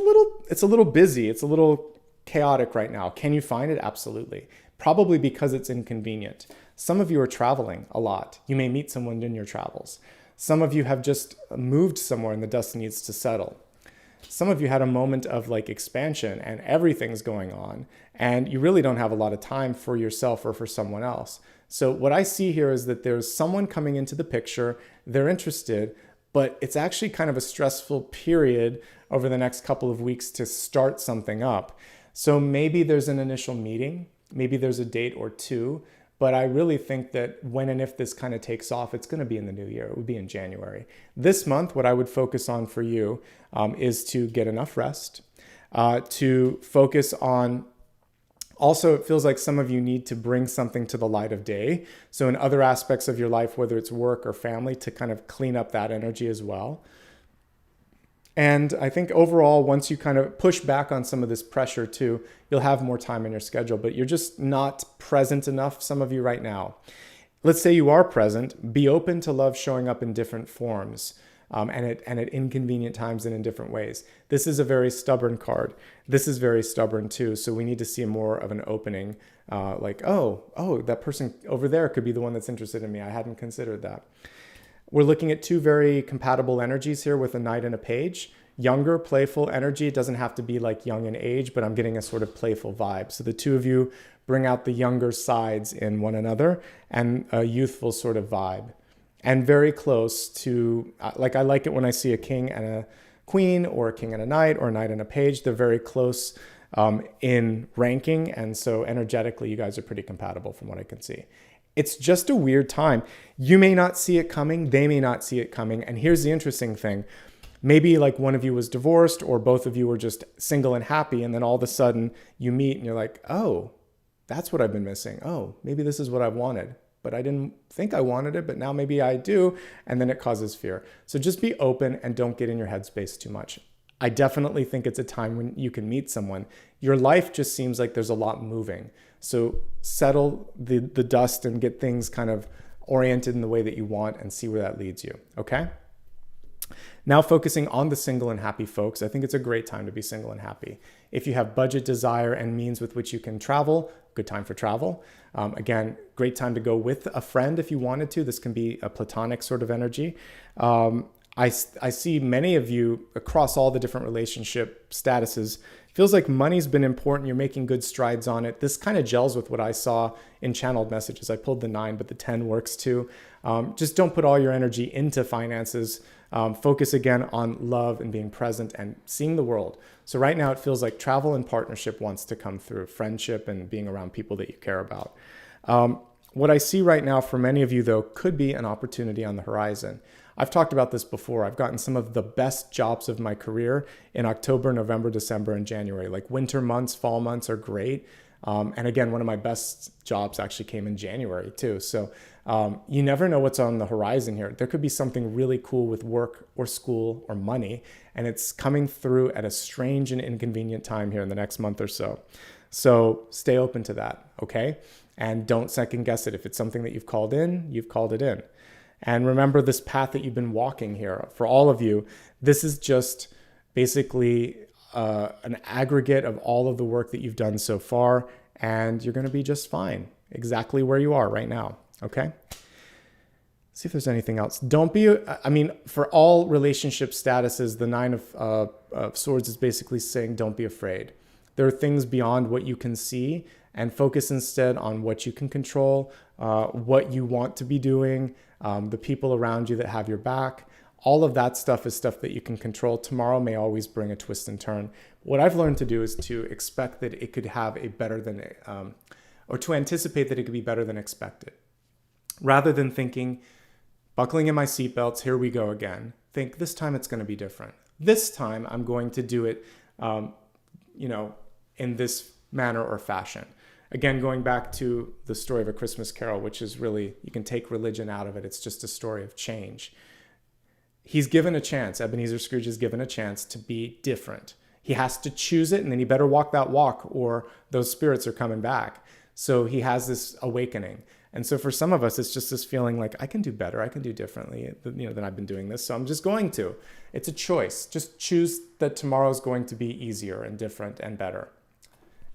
S1: little busy. It's a little chaotic right now. Can you find it? Absolutely. Probably because it's inconvenient. Some of you are traveling a lot. You may meet someone in your travels. Some of you have just moved somewhere and the dust needs to settle. Some of you had a moment of like expansion and everything's going on and you really don't have a lot of time for yourself or for someone else. So what I see here is that there's someone coming into the picture, they're interested, but it's actually kind of a stressful period over the next couple of weeks to start something up. So maybe there's an initial meeting, maybe there's a date or two, but I really think that when and if this kind of takes off, it's going to be in the new year. It would be in January. This month, what I would focus on for you is to get enough rest, to focus on. Also, it feels like some of you need to bring something to the light of day. So in other aspects of your life, whether it's work or family, to kind of clean up that energy as well. And I think overall, once you kind of push back on some of this pressure too, you'll have more time in your schedule, but you're just not present enough, some of you right now. Let's say you are present, be open to love showing up in different forms. And at inconvenient times and in different ways. This is a very stubborn card. This is very stubborn too. So we need to see more of an opening, like, oh, that person over there could be the one that's interested in me. I hadn't considered that. We're looking at two very compatible energies here with a Knight and a Page. Younger, playful energy. It doesn't have to be like young in age, but I'm getting a sort of playful vibe. So the two of you bring out the younger sides in one another and a youthful sort of vibe. And very close to, like I like it when I see a king and a queen, or a king and a knight, or a knight and a page. They're very close in ranking. And so energetically, you guys are pretty compatible from what I can see. It's just a weird time. You may not see it coming. They may not see it coming. And here's the interesting thing. Maybe like one of you was divorced or both of you were just single and happy. And then all of a sudden you meet and you're like, oh, that's what I've been missing. Oh, maybe this is what I've wanted. But I didn't think I wanted it, but now maybe I do. And then it causes fear. So just be open and don't get in your headspace too much. I definitely think it's a time when you can meet someone. Your life just seems like there's a lot moving. So settle the dust and get things kind of oriented in the way that you want and see where that leads you, okay? Now focusing on the single and happy folks, I think it's a great time to be single and happy. If you have budget, desire, and means with which you can travel, good time for travel. Again, great time to go with a friend if you wanted to. This can be a platonic sort of energy. I see many of you across all the different relationship statuses. Feels like money's been important. You're making good strides on it. This kind of gels with what I saw in channeled messages. I pulled the 9, but the 10 works too. Just don't put all your energy into finances. Focus again on love and being present and seeing the world. So right now it feels like travel and partnership wants to come through, friendship and being around people that you care about. What I see right now for many of you though could be an opportunity on the horizon. I've talked about this before. I've gotten some of the best jobs of my career in October, November, December, and January. Like winter months, fall months are great. And again, one of my best jobs actually came in January too. So you never know what's on the horizon here. There could be something really cool with work or school or money, and it's coming through at a strange and inconvenient time here in the next month or so. So stay open to that, okay? And don't second guess it. If it's something that you've called in, you've called it in. And remember this path that you've been walking here. For all of you, this is just basically an aggregate of all of the work that you've done so far. and you're going to be just fine, exactly where you are right now. Okay. See if there's anything else. Don't be, I mean, for all relationship statuses, the Nine of Swords is basically saying, don't be afraid. There are things beyond what you can see, and focus instead on what you can control, what you want to be doing, the people around you that have your back. All of that stuff is stuff that you can control. Tomorrow may always bring a twist and turn. What I've learned to do is to expect that it could have a better than, or to anticipate that it could be better than expected. Rather than thinking, buckling in my seatbelts, here we go again. Think, this time it's going to be different. This time I'm going to do it, in this manner or fashion. Again, going back to the story of A Christmas Carol, which is really, you can take religion out of it. It's just a story of change. He's given a chance. Ebenezer Scrooge is given a chance to be different. He has to choose it, and then he better walk that walk, or those spirits are coming back. So he has this awakening. And so for some of us, it's just this feeling like, I can do better, I can do differently, than I've been doing this, so I'm just going to. It's a choice. Just choose that tomorrow's going to be easier and different and better.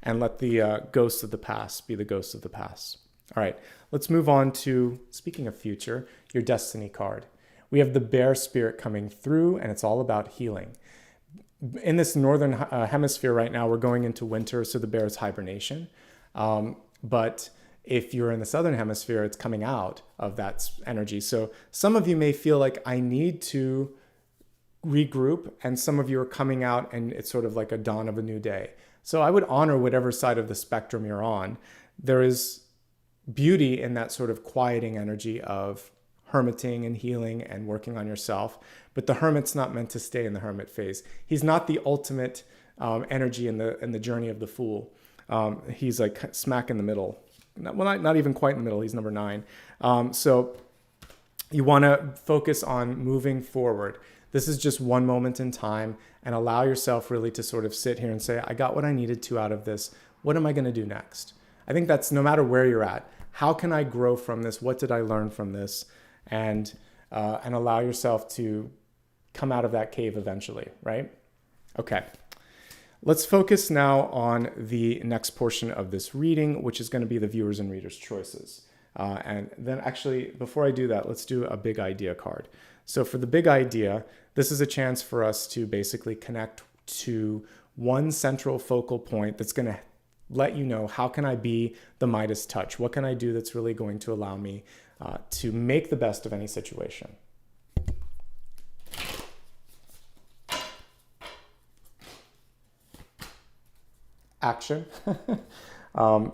S1: And let the ghosts of the past be the ghosts of the past. All right, let's move on to, speaking of future, your destiny card. We have the bear spirit coming through, and it's all about healing. In this northern hemisphere right now, we're going into winter, so the bear is hibernation. But if you're in the southern hemisphere, it's coming out of that energy. So some of you may feel like, I need to regroup, and some of you are coming out and it's sort of like a dawn of a new day. So I would honor whatever side of the spectrum you're on. There is beauty in that sort of quieting energy of hermiting and healing and working on yourself. But the hermit's not meant to stay in the hermit phase. He's not the ultimate energy in the journey of the fool. He's like smack in the middle. Not even quite in the middle. He's number 9. So you want to focus on moving forward. This is just one moment in time, and allow yourself really to sort of sit here and say, I got what I needed to out of this. What am I going to do next? I think that's no matter where you're at. How can I grow from this? What did I learn from this? And allow yourself to come out of that cave eventually, right? Okay. Let's focus now on the next portion of this reading, which is going to be the viewers and readers' choices. And then actually, before I do that, let's do a big idea card. So for the big idea, this is a chance for us to basically connect to one central focal point that's going to let you know, how can I be the Midas touch? What can I do that's really going to allow me to make the best of any situation? Action.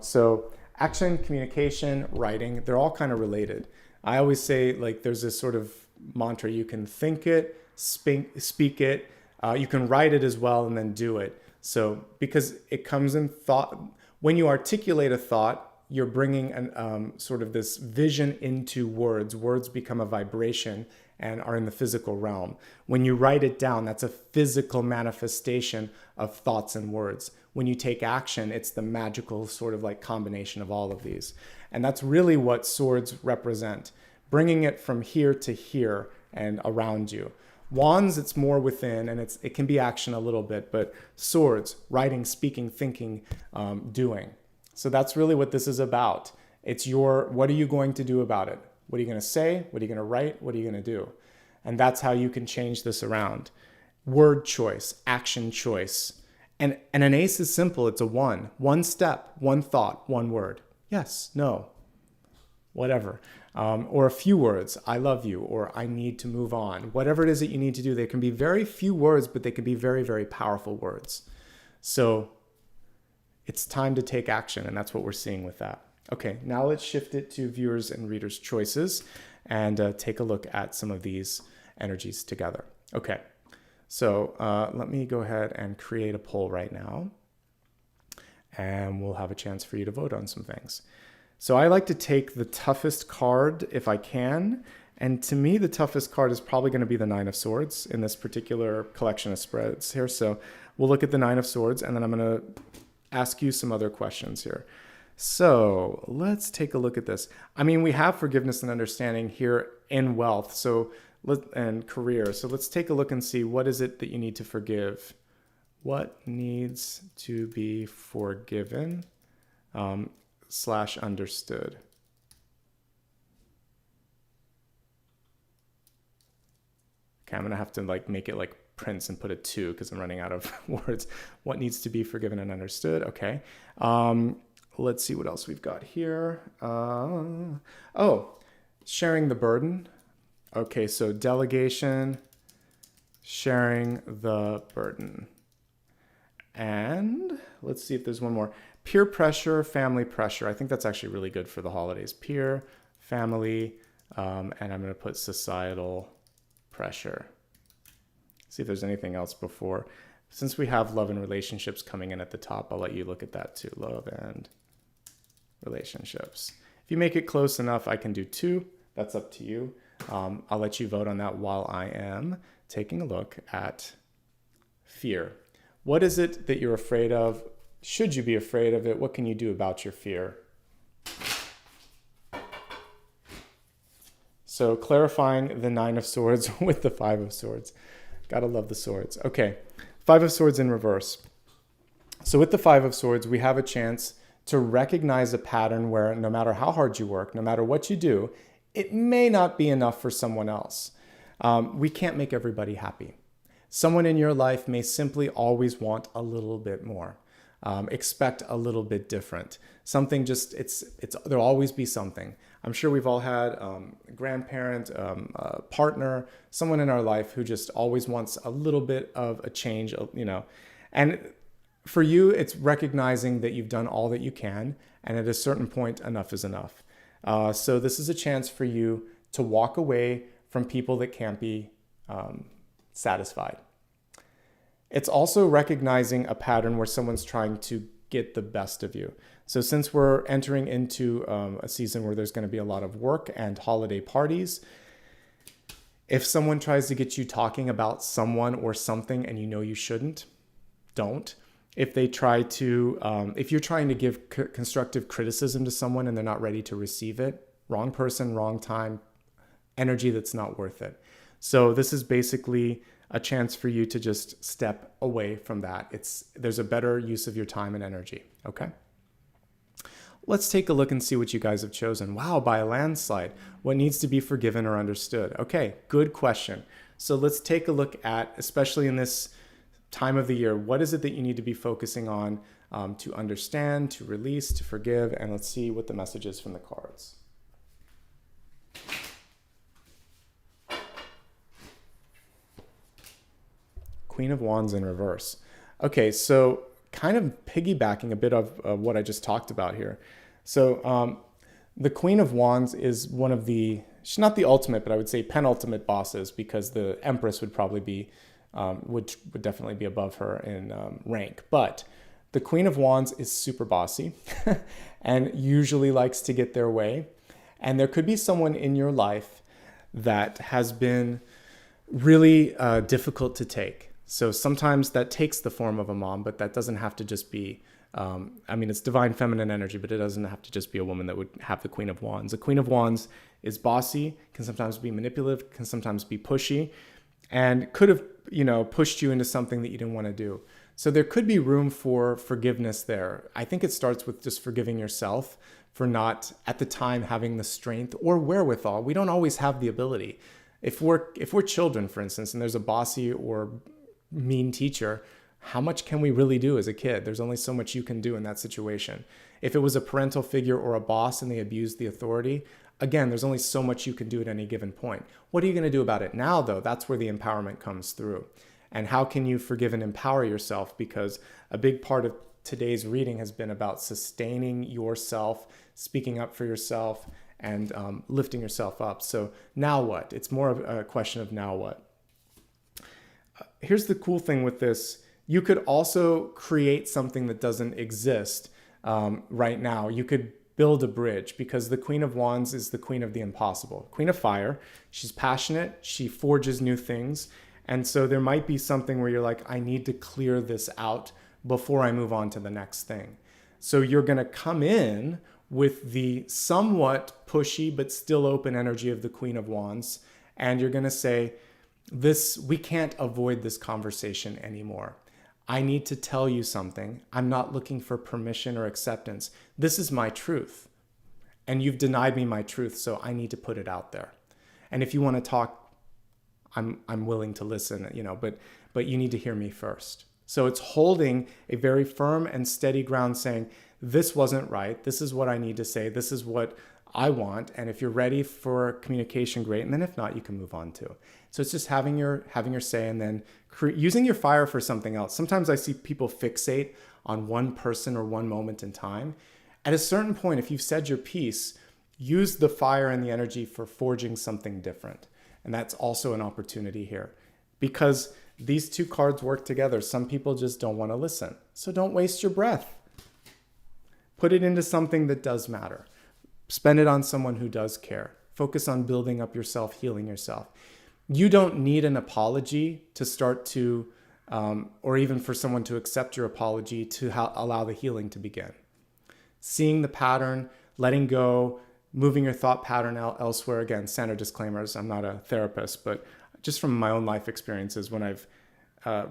S1: So action, communication, writing, they're all kind of related. I always say, like, there's this sort of mantra, you can think it, speak it, you can write it as well, and then do it. So because it comes in thought, when you articulate a thought, you're bringing sort of this vision into words. Words become a vibration and are in the physical realm. When you write it down, that's a physical manifestation of thoughts and words. When you take action, it's the magical sort of like combination of all of these. And that's really what swords represent, bringing it from here to here and around you. Wands, it's more within, and it can be action a little bit, but swords, writing, speaking, thinking, doing. So that's really what this is about. It's what are you going to do about it? What are you going to say? What are you going to write? What are you going to do? And that's how you can change this around. Word choice, action choice. And an ace is simple. It's a one. One step, one thought, one word. Yes, no, whatever. Or a few words, I love you, or I need to move on. Whatever it is that you need to do, they can be very few words, but they can be very, very powerful words. So it's time to take action, and that's what we're seeing with that. Okay, now let's shift it to viewers and readers' choices and take a look at some of these energies together. Okay, so let me go ahead and create a poll right now, and we'll have a chance for you to vote on some things. So I like to take the toughest card if I can, and to me the toughest card is probably going to be the Nine of Swords in this particular collection of spreads here. So we'll look at the Nine of Swords, and then I'm going to ask you some other questions here. So let's take a look at this. I mean, we have forgiveness and understanding here in wealth and career. So let's take a look and see, what is it that you need to forgive? What needs to be forgiven? slash understood. Okay, I'm gonna have to like make it like Prince and put a 2 because I'm running out of words. What needs to be forgiven and understood? Okay. Let's see what else we've got here. Oh, sharing the burden. Okay, so delegation, sharing the burden. And let's see if there's one more. Peer pressure, family pressure. I think that's actually really good for the holidays. Peer, family, and I'm going to put societal pressure. See if there's anything else before. Since we have love and relationships coming in at the top, I'll let you look at that too. Love and relationships. If you make it close enough, I can do 2. That's up to you. I'll let you vote on that while I am taking a look at fear. What is it that you're afraid of? Should you be afraid of it? What can you do about your fear? So clarifying the 9 of Swords with the 5 of Swords. Gotta love the swords. Okay, 5 of Swords in reverse. So with the 5 of Swords, we have a chance to recognize a pattern where no matter how hard you work, no matter what you do, it may not be enough for someone else. We can't make everybody happy. Someone in your life may simply always want a little bit more. Expect a little bit different. Something just, there'll always be something. I'm sure we've all had a grandparent, a partner, someone in our life who just always wants a little bit of a change, you know. And for you, it's recognizing that you've done all that you can, and at a certain point, enough is enough. So this is a chance for you to walk away from people that can't be satisfied. It's also recognizing a pattern where someone's trying to get the best of you. So since we're entering into a season where there's going to be a lot of work and holiday parties, if someone tries to get you talking about someone or something and you know you shouldn't, don't. If they try to, if you're trying to give constructive criticism to someone and they're not ready to receive it, wrong person, wrong time, energy that's not worth it. So this is basically a chance for you to just step away from that. There's a better use of your time and energy, okay? Let's take a look and see what you guys have chosen. Wow, by a landslide. What needs to be forgiven or understood? Okay, good question. So let's take a look at, especially in this time of the year, what is it that you need to be focusing on to understand, to release, to forgive, and let's see what the message is from the cards. Queen of Wands in reverse. Okay, so kind of piggybacking a bit of what I just talked about here. So the Queen of Wands is one of the, she's not the ultimate, but I would say penultimate bosses, because the Empress would probably be, would definitely be above her in rank. But the Queen of Wands is super bossy and usually likes to get their way. And there could be someone in your life that has been really difficult to take. So sometimes that takes the form of a mom, but that doesn't have to just be, I mean, it's divine feminine energy, but it doesn't have to just be a woman that would have the Queen of Wands. The Queen of Wands is bossy, can sometimes be manipulative, can sometimes be pushy, and could have, you know, pushed you into something that you didn't want to do. So there could be room for forgiveness there. I think it starts with just forgiving yourself for not, at the time, having the strength or wherewithal. We don't always have the ability. If we're children, for instance, and there's a bossy or mean teacher, how much can we really do as a kid? There's only so much you can do in that situation. If it was a parental figure or a boss and they abused the authority, again, there's only so much you can do at any given point. What are you going to do about it now, though? That's where the empowerment comes through. And how can you forgive and empower yourself? Because a big part of today's reading has been about sustaining yourself, speaking up for yourself, and lifting yourself up. So now what? It's more of a question of now what. Here's the cool thing with this. You could also create something that doesn't exist right now. You could build a bridge, because the Queen of Wands is the queen of the impossible. Queen of Fire, she's passionate, she forges new things. And so there might be something where you're like, I need to clear this out before I move on to the next thing. So you're going to come in with the somewhat pushy but still open energy of the Queen of Wands. And you're going to say, we can't avoid this conversation anymore. I need to tell you something. I'm not looking for permission or acceptance. This is my truth. And you've denied me my truth, so I need to put it out there. And if you want to talk, I'm willing to listen, but you need to hear me first. So it's holding a very firm and steady ground saying, this wasn't right. This is what I need to say. This is what I want. And if you're ready for communication, great. And then if not, you can move on too. So it's just having your say and then using your fire for something else. Sometimes I see people fixate on one person or one moment in time. At a certain point, if you've said your piece, use the fire and the energy for forging something different. And that's also an opportunity here because these two cards work together. Some people just don't want to listen. So don't waste your breath. Put it into something that does matter. Spend it on someone who does care. Focus on building up yourself, healing yourself. You don't need an apology to start to, or even for someone to accept your apology to allow the healing to begin. Seeing the pattern, letting go, moving your thought pattern out elsewhere. Again, standard disclaimers, I'm not a therapist, but just from my own life experiences, when I've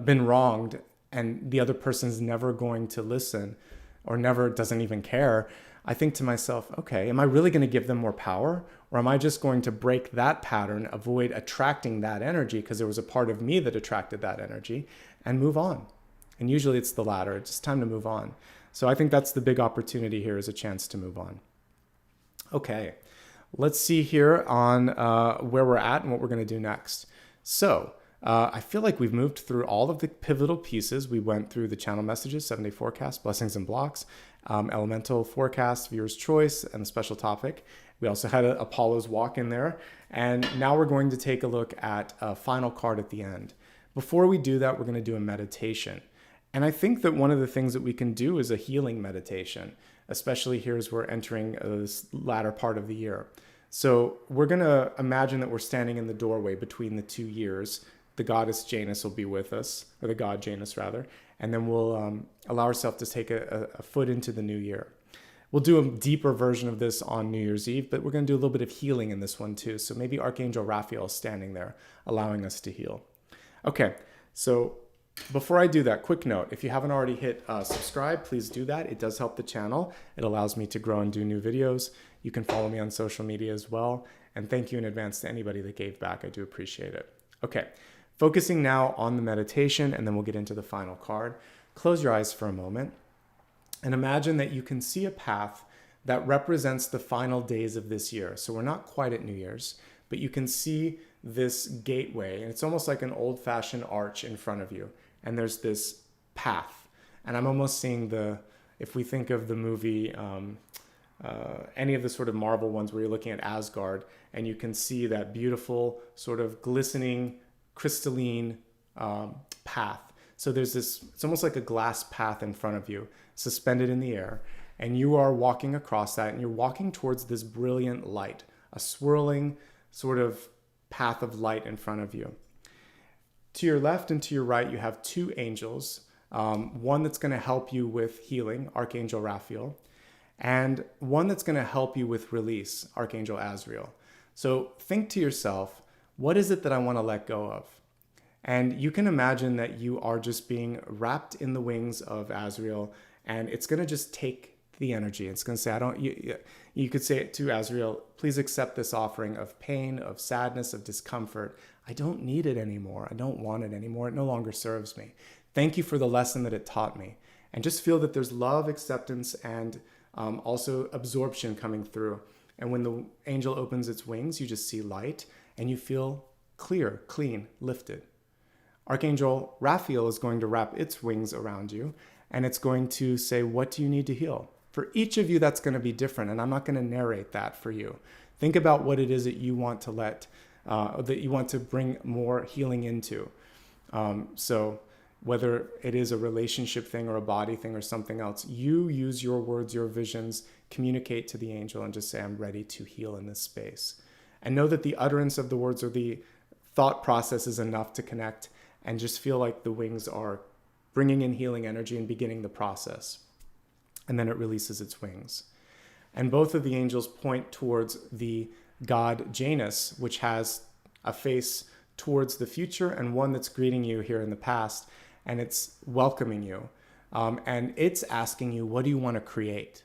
S1: been wronged and the other person's never going to listen or never doesn't even care, I think to myself, okay, am I really going to give them more power? Or am I just going to break that pattern, avoid attracting that energy because there was a part of me that attracted that energy and move on? And usually it's the latter. It's time to move on. So I think that's the big opportunity here, is a chance to move on. Okay, let's see here on where we're at and what we're going to do next. So I feel like we've moved through all of the pivotal pieces. We went through the channel messages, 7-day forecast, blessings and blocks, elemental forecast, viewer's choice, and the special topic. We also had Apollo's walk in there. And now we're going to take a look at a final card at the end. Before we do that, we're going to do a meditation. And I think that one of the things that we can do is a healing meditation, especially here as we're entering this latter part of the year. So we're going to imagine that we're standing in the doorway between the 2 years. The goddess Janus will be with us, or the god Janus rather, and then we'll allow ourselves to take a foot into the new year. We'll do a deeper version of this on New Year's Eve, but we're going to do a little bit of healing in this one too. So maybe Archangel Raphael is standing there, allowing us to heal. Okay, so before I do that, quick note, if you haven't already hit subscribe, please do that. It does help the channel. It allows me to grow and do new videos. You can follow me on social media as well. And thank you in advance to anybody that gave back. I do appreciate it. Okay, focusing now on the meditation, and then we'll get into the final card. Close your eyes for a moment and imagine that you can see a path that represents the final days of this year. So we're not quite at New Year's, but you can see this gateway, and it's almost like an old-fashioned arch in front of you. And there's this path. And I'm almost seeing if we think of the movie, any of the sort of Marvel ones where you're looking at Asgard, and you can see that beautiful sort of glistening, crystalline path. So there's this, it's almost like a glass path in front of you, suspended in the air, and you are walking across that, and you're walking towards this brilliant light, a swirling sort of path of light in front of you. To your left and to your right, you have two angels, one that's going to help you with healing, Archangel Raphael, and one that's going to help you with release, Archangel Azrael. So think to yourself, what is it that I want to let go of? And you can imagine that you are just being wrapped in the wings of Azrael, and it's going to just take the energy. It's going to say, you could say it to Azrael, please accept this offering of pain, of sadness, of discomfort. I don't need it anymore. I don't want it anymore. It no longer serves me. Thank you for the lesson that it taught me. And just feel that there's love, acceptance, and also absorption coming through. And when the angel opens its wings, you just see light and you feel clear, clean, lifted. Archangel Raphael is going to wrap its wings around you, and it's going to say, what do you need to heal? For each of you, that's going to be different, and I'm not going to narrate that for you. Think about what it is that you want to that you want to bring more healing into. So whether it is a relationship thing or a body thing or something else, you use your words, your visions, communicate to the angel and just say, I'm ready to heal in this space. And know that the utterance of the words or the thought process is enough to connect, and just feel like the wings are bringing in healing energy and beginning the process. And then it releases its wings. And both of the angels point towards the god Janus, which has a face towards the future and one that's greeting you here in the past. and it's welcoming you. And it's asking you, what do you want to create?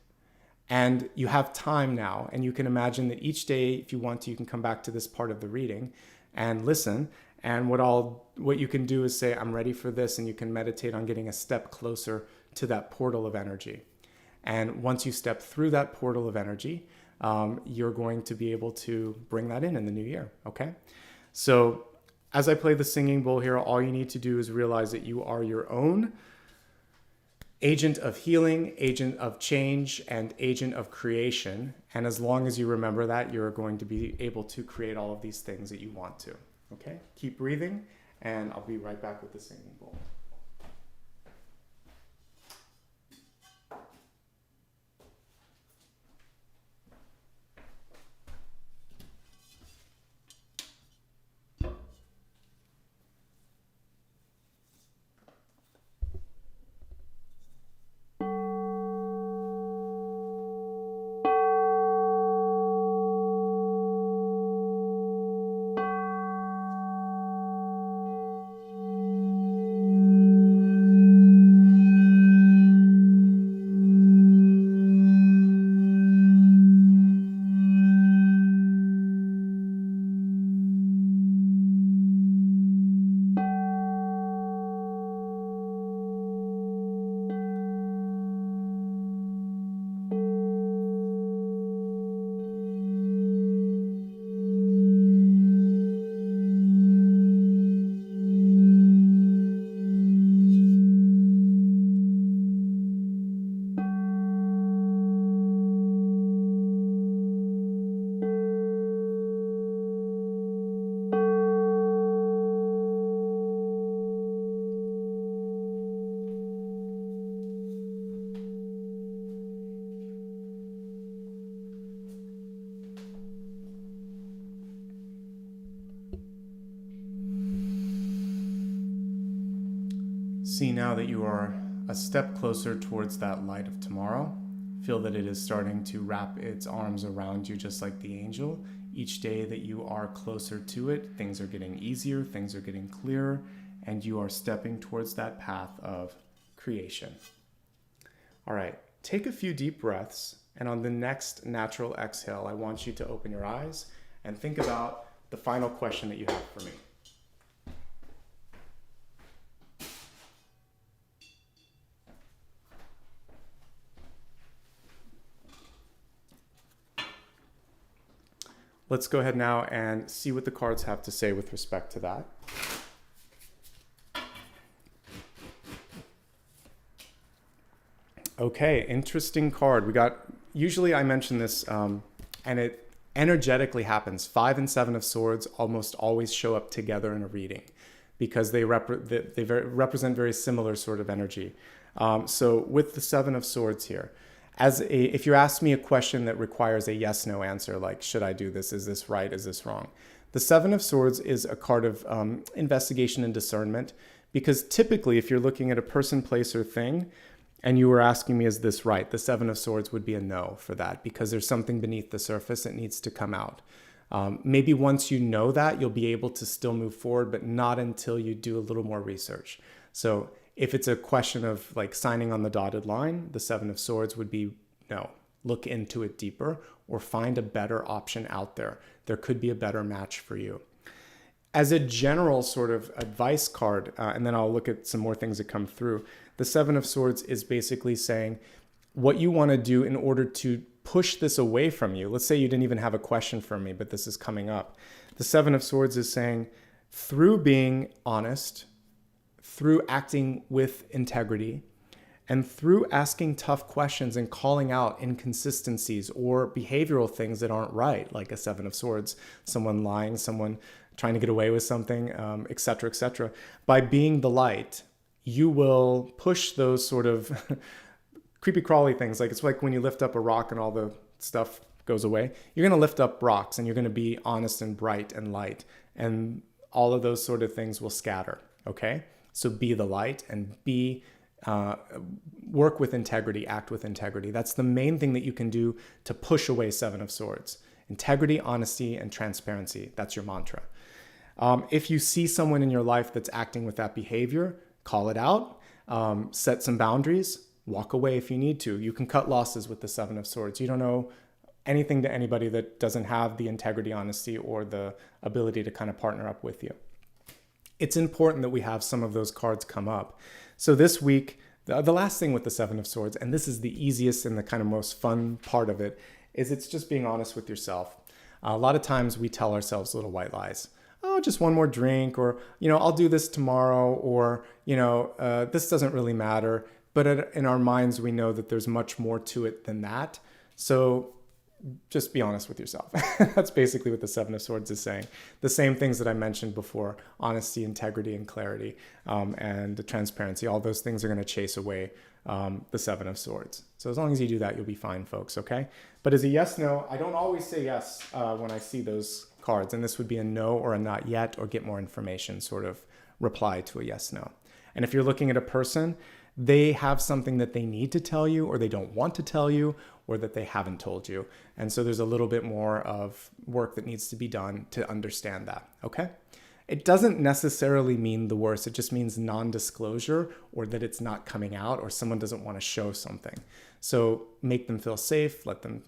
S1: And you have time now, and you can imagine that each day, if you want to, you can come back to this part of the reading and listen. And what you can do is say, I'm ready for this, and you can meditate on getting a step closer to that portal of energy. And once you step through that portal of energy, you're going to be able to bring that in the new year, okay? So as I play the singing bowl here, all you need to do is realize that you are your own agent of healing, agent of change, and agent of creation. And as long as you remember that, you're going to be able to create all of these things that you want to. Okay? Keep breathing, and I'll be right back with the singing bowl. See now that you are a step closer towards that light of tomorrow. Feel that it is starting to wrap its arms around you just like the angel. Each day that you are closer to it, things are getting easier, things are getting clearer, and you are stepping towards that path of creation. All right, take a few deep breaths, and on the next natural exhale, I want you to open your eyes and think about the final question that you have for me. Let's go ahead now and see what the cards have to say with respect to that. Okay, interesting card. Usually I mention this, and it energetically happens. 5 and 7 of Swords almost always show up together in a reading because they represent very similar sort of energy. So with the 7 of Swords here, if you ask me a question that requires a yes/no answer, like, should I do this? Is this right? Is this wrong? The 7 of Swords is a card of investigation and discernment, because typically if you're looking at a person, place, or thing, and you were asking me, is this right? The 7 of Swords would be a no for that, because there's something beneath the surface that needs to come out. Maybe once you know that, you'll be able to still move forward, but not until you do a little more research. So if it's a question of like signing on the dotted line, the 7 of Swords would be no. Look into it deeper or find a better option out there. There could be a better match for you. As a general sort of advice card, and then I'll look at some more things that come through, the 7 of Swords is basically saying what you want to do in order to push this away from you. Let's say you didn't even have a question for me, but this is coming up. The 7 of Swords is saying, through being honest, through acting with integrity, and through asking tough questions and calling out inconsistencies or behavioral things that aren't right, like a 7 of Swords, someone lying, someone trying to get away with something, etc., etc. By being the light, you will push those sort of creepy crawly things. Like, it's like when you lift up a rock and all the stuff goes away. You're going to lift up rocks and you're going to be honest and bright and light, and all of those sort of things will scatter. Okay? So be the light and work with integrity, act with integrity. That's the main thing that you can do to push away 7 of Swords. Integrity, honesty, and transparency. That's your mantra. If you see someone in your life that's acting with that behavior, call it out, set some boundaries, walk away if you need to. You can cut losses with the Seven of Swords. You don't know anything to anybody that doesn't have the integrity, honesty, or the ability to kind of partner up with you. It's important that we have some of those cards come up. So this week, the last thing with the Seven of Swords, and this is the easiest and the kind of most fun part of it, is it's just being honest with yourself. A lot of times we tell ourselves little white lies. Oh, just one more drink, or, I'll do this tomorrow, or, this doesn't really matter. But in our minds, we know that there's much more to it than that. So just be honest with yourself. That's basically what the Seven of Swords is saying. The same things that I mentioned before: honesty, integrity, and clarity, and the transparency. All those things are going to chase away the Seven of Swords. So as long as you do that, you'll be fine, folks, okay? But as a yes, no, I don't always say yes when I see those cards. And this would be a no or a not yet, or get more information sort of reply to a yes, no. And if you're looking at a person, they have something that they need to tell you, or they don't want to tell you, or that they haven't told you. And so there's a little bit more of work that needs to be done to understand that, okay? It doesn't necessarily mean the worst. It just means non-disclosure, or that it's not coming out, or someone doesn't want to show something. So make them feel safe. Let them,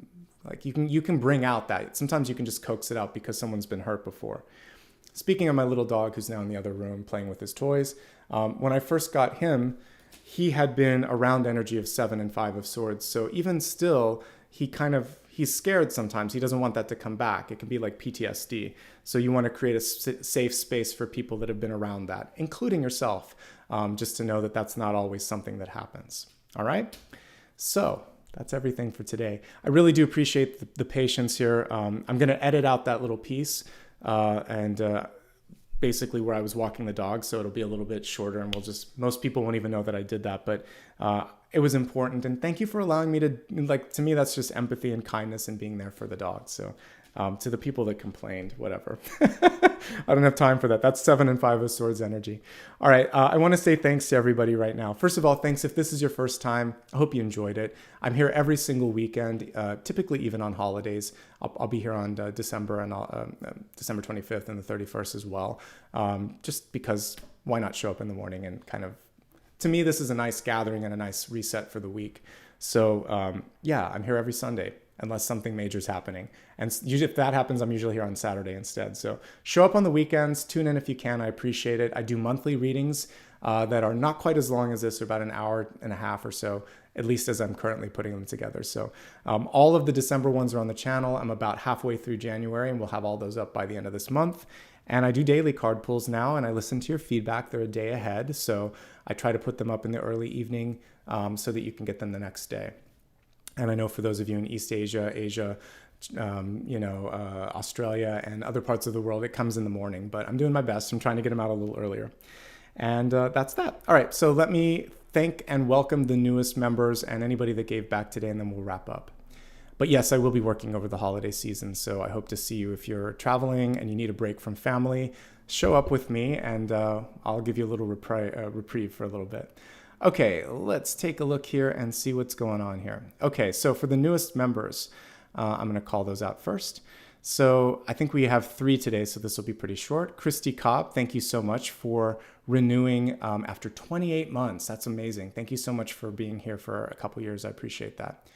S1: you can bring out that. Sometimes you can just coax it out because someone's been hurt before. Speaking of my little dog, who's now in the other room playing with his toys, when I first got him, he had been around energy of 7 and 5 of Swords. So even still, he's scared sometimes. He doesn't want that to come back. It can be like PTSD. So you want to create a safe space for people that have been around that, including yourself, just to know that that's not always something that happens. All right? So that's everything for today. I really do appreciate the patience here. I'm going to edit out that little piece and basically where I was walking the dog, so it'll be a little bit shorter, and most people won't even know that I did that, but it was important. And thank you for allowing me to me, that's just empathy and kindness and being there for the dog. So to the people that complained, whatever. I don't have time for that. That's 7 and 5 of Swords energy. All right. I want to say thanks to everybody right now. First of all, thanks if this is your first time. I hope you enjoyed it. I'm here every single weekend, typically even on holidays. I'll be here on December 25th and the 31st as well. Just because why not show up in the morning and kind of, to me, this is a nice gathering and a nice reset for the week. So I'm here every Sunday, unless something major is happening. And usually if that happens, I'm usually here on Saturday instead. So show up on the weekends, tune in if you can. I appreciate it. I do monthly readings that are not quite as long as this, or about an hour and a half or so, at least as I'm currently putting them together. So all of the December ones are on the channel. I'm about halfway through January, and we'll have all those up by the end of this month. And I do daily card pulls now, and I listen to your feedback. They're a day ahead. So I try to put them up in the early evening so that you can get them the next day. And I know for those of you in East Asia, Australia and other parts of the world, it comes in the morning, but I'm doing my best. I'm trying to get them out a little earlier. And that's that. All right. So let me thank and welcome the newest members and anybody that gave back today, and then we'll wrap up. But yes, I will be working over the holiday season. So I hope to see you. If you're traveling and you need a break from family, show up with me, and I'll give you a little reprieve for a little bit. Okay, let's take a look here and see what's going on here. Okay, so for the newest members, I'm going to call those out first. So I think we have 3 today, so this will be pretty short. Christy Cobb, thank you so much for renewing after 28 months. That's amazing. Thank you so much for being here for a couple years. I appreciate that.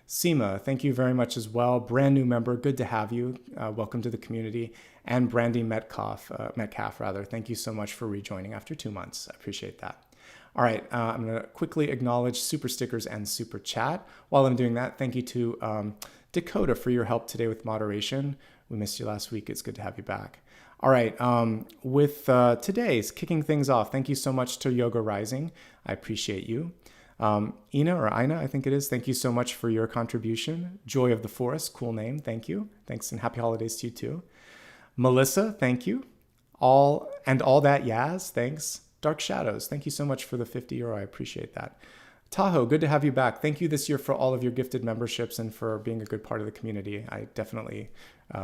S1: Seema, thank you very much as well. Brand new member, good to have you. Welcome to the community. And Brandy Metcalf, thank you so much for rejoining after 2 months. I appreciate that. All right, I'm going to quickly acknowledge Super Stickers and Super Chat. While I'm doing that, thank you to Dakota for your help today with moderation. We missed you last week. It's good to have you back. All right, with today's kicking things off, thank you so much to Yoga Rising. I appreciate you. Ina, I think it is. Thank you so much for your contribution. Joy of the Forest, cool name. Thank you. Thanks, and happy holidays to you too. Melissa, thank you. All that Yaz, thanks. Dark Shadows, thank you so much for the €50. I appreciate that. Tahoe, good to have you back. Thank you this year for all of your gifted memberships and for being a good part of the community. I definitely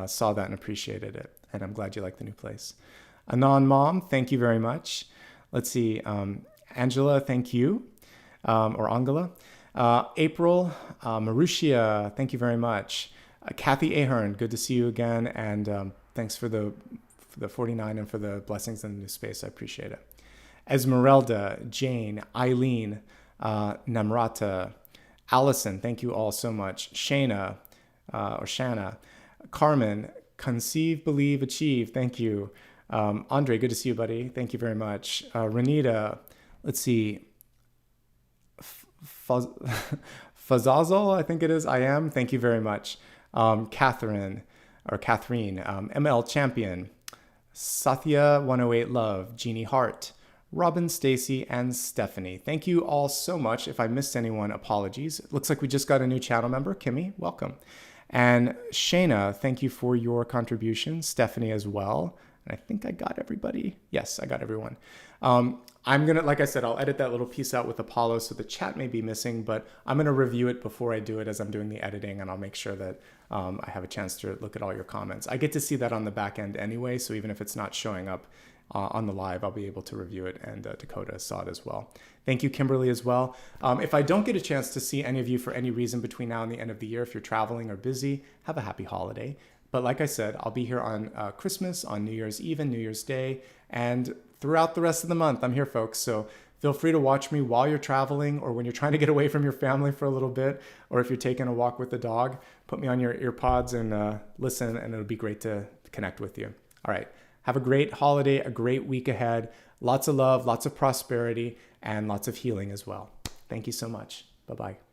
S1: saw that and appreciated it. And I'm glad you like the new place. Anon Mom, thank you very much. Let's see. Angela, thank you. Or Angela. April, Marushia, thank you very much. Kathy Ahern, good to see you again. And thanks for the 49 and for the blessings in the new space. I appreciate it. Esmeralda, Jane, Eileen, Namrata, Allison, thank you all so much. Shana, or Shanna, Carmen, Conceive, Believe, Achieve, thank you. Andre, good to see you, buddy. Thank you very much. Renita, let's see. Fazazel, I think it is. I am. Thank you very much. Catherine, ML Champion, Satya 108 Love, Jeannie Hart, Robin, Stacy, and Stephanie. Thank you all so much. If I missed anyone, apologies. It looks like we just got a new channel member. Kimmy, welcome. And Shayna, thank you for your contribution. Stephanie as well. And I think I got everybody. Yes, I got everyone. I'm going to, like I said, I'll edit that little piece out with Apollo, so the chat may be missing, but I'm going to review it before I do it as I'm doing the editing, and I'll make sure that I have a chance to look at all your comments. I get to see that on the back end anyway, so even if it's not showing up on the live, I'll be able to review it, and Dakota saw it as well. Thank you, Kimberly, as well. If I don't get a chance to see any of you for any reason between now and the end of the year, if you're traveling or busy, have a happy holiday. But like I said, I'll be here on Christmas, on New Year's Eve and New Year's Day, and throughout the rest of the month. I'm here, folks. So feel free to watch me while you're traveling, or when you're trying to get away from your family for a little bit, or if you're taking a walk with the dog, put me on your ear pods and listen, and it'll be great to connect with you. All right. Have a great holiday, a great week ahead. Lots of love, lots of prosperity, and lots of healing as well. Thank you so much. Bye-bye.